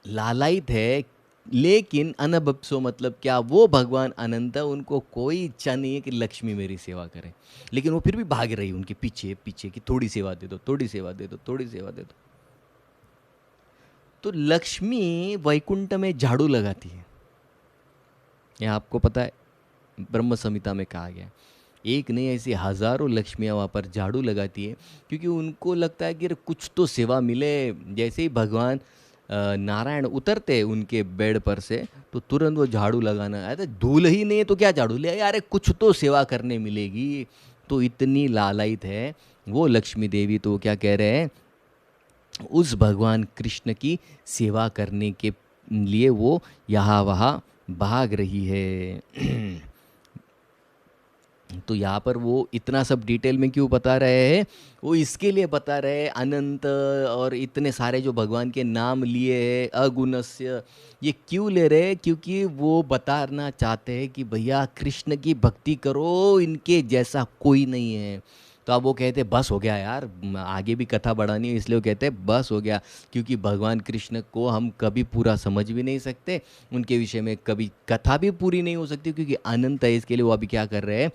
लालायित है। लेकिन अनबप्सो मतलब क्या? वो भगवान अनंत है, उनको कोई इच्छा नहीं है कि लक्ष्मी मेरी सेवा करे, लेकिन वो फिर भी भाग रही उनके पीछे पीछे कि थोड़ी सेवा दे दो, थोड़ी सेवा दे दो, थोड़ी सेवा दे दो। तो लक्ष्मी वैकुंठ में झाड़ू लगाती है, ये आपको पता है, ब्रह्म संहिता में कहा गया है। एक नहीं, ऐसी हजारों लक्ष्मियाँ वहाँ पर झाड़ू लगाती है, क्योंकि उनको लगता है कि कुछ तो सेवा मिले। जैसे ही भगवान नारायण उतरते उनके बेड पर से तो तुरंत वो झाड़ू लगाना आया था। धूल ही नहीं है तो क्या झाड़ू ले, अरे कुछ तो सेवा करने मिलेगी। तो इतनी लालायित है वो लक्ष्मी देवी, तो क्या कह रहे हैं, उस भगवान कृष्ण की सेवा करने के लिए वो यहाँ वहाँ भाग रही है। तो यहाँ पर वो इतना सब डिटेल में क्यों बता रहे हैं, वो इसके लिए बता रहे हैं अनंत और इतने सारे जो भगवान के नाम लिए हैं अगुणस्य, ये क्यों ले रहे हैं, क्योंकि वो बताना चाहते हैं कि भैया कृष्ण की भक्ति करो, इनके जैसा कोई नहीं है। तो अब वो कहते हैं बस हो गया यार, आगे भी कथा बढ़ानी है, इसलिए वो कहते हैं बस हो गया, क्योंकि भगवान कृष्ण को हम कभी पूरा समझ भी नहीं सकते, उनके विषय में कभी कथा भी पूरी नहीं हो सकती, क्योंकि अनंत है। इसके लिए वो अभी क्या कर रहे हैं,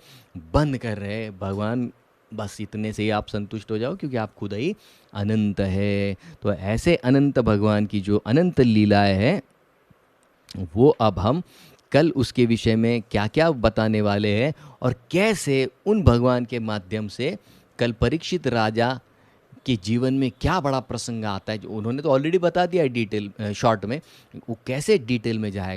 बंद कर रहे हैं भगवान। बस इतने से ही आप संतुष्ट हो जाओ, क्योंकि आप खुद ही अनंत है। तो ऐसे अनंत भगवान की जो अनंत लीलाएं हैं, वो अब हम कल उसके विषय में क्या क्या बताने वाले हैं, और कैसे उन भगवान के माध्यम से कल परीक्षित राजा के जीवन में क्या बड़ा प्रसंग आता है, जो उन्होंने तो ऑलरेडी बता दिया है डिटेल शॉर्ट में, वो कैसे डिटेल में जाएगा।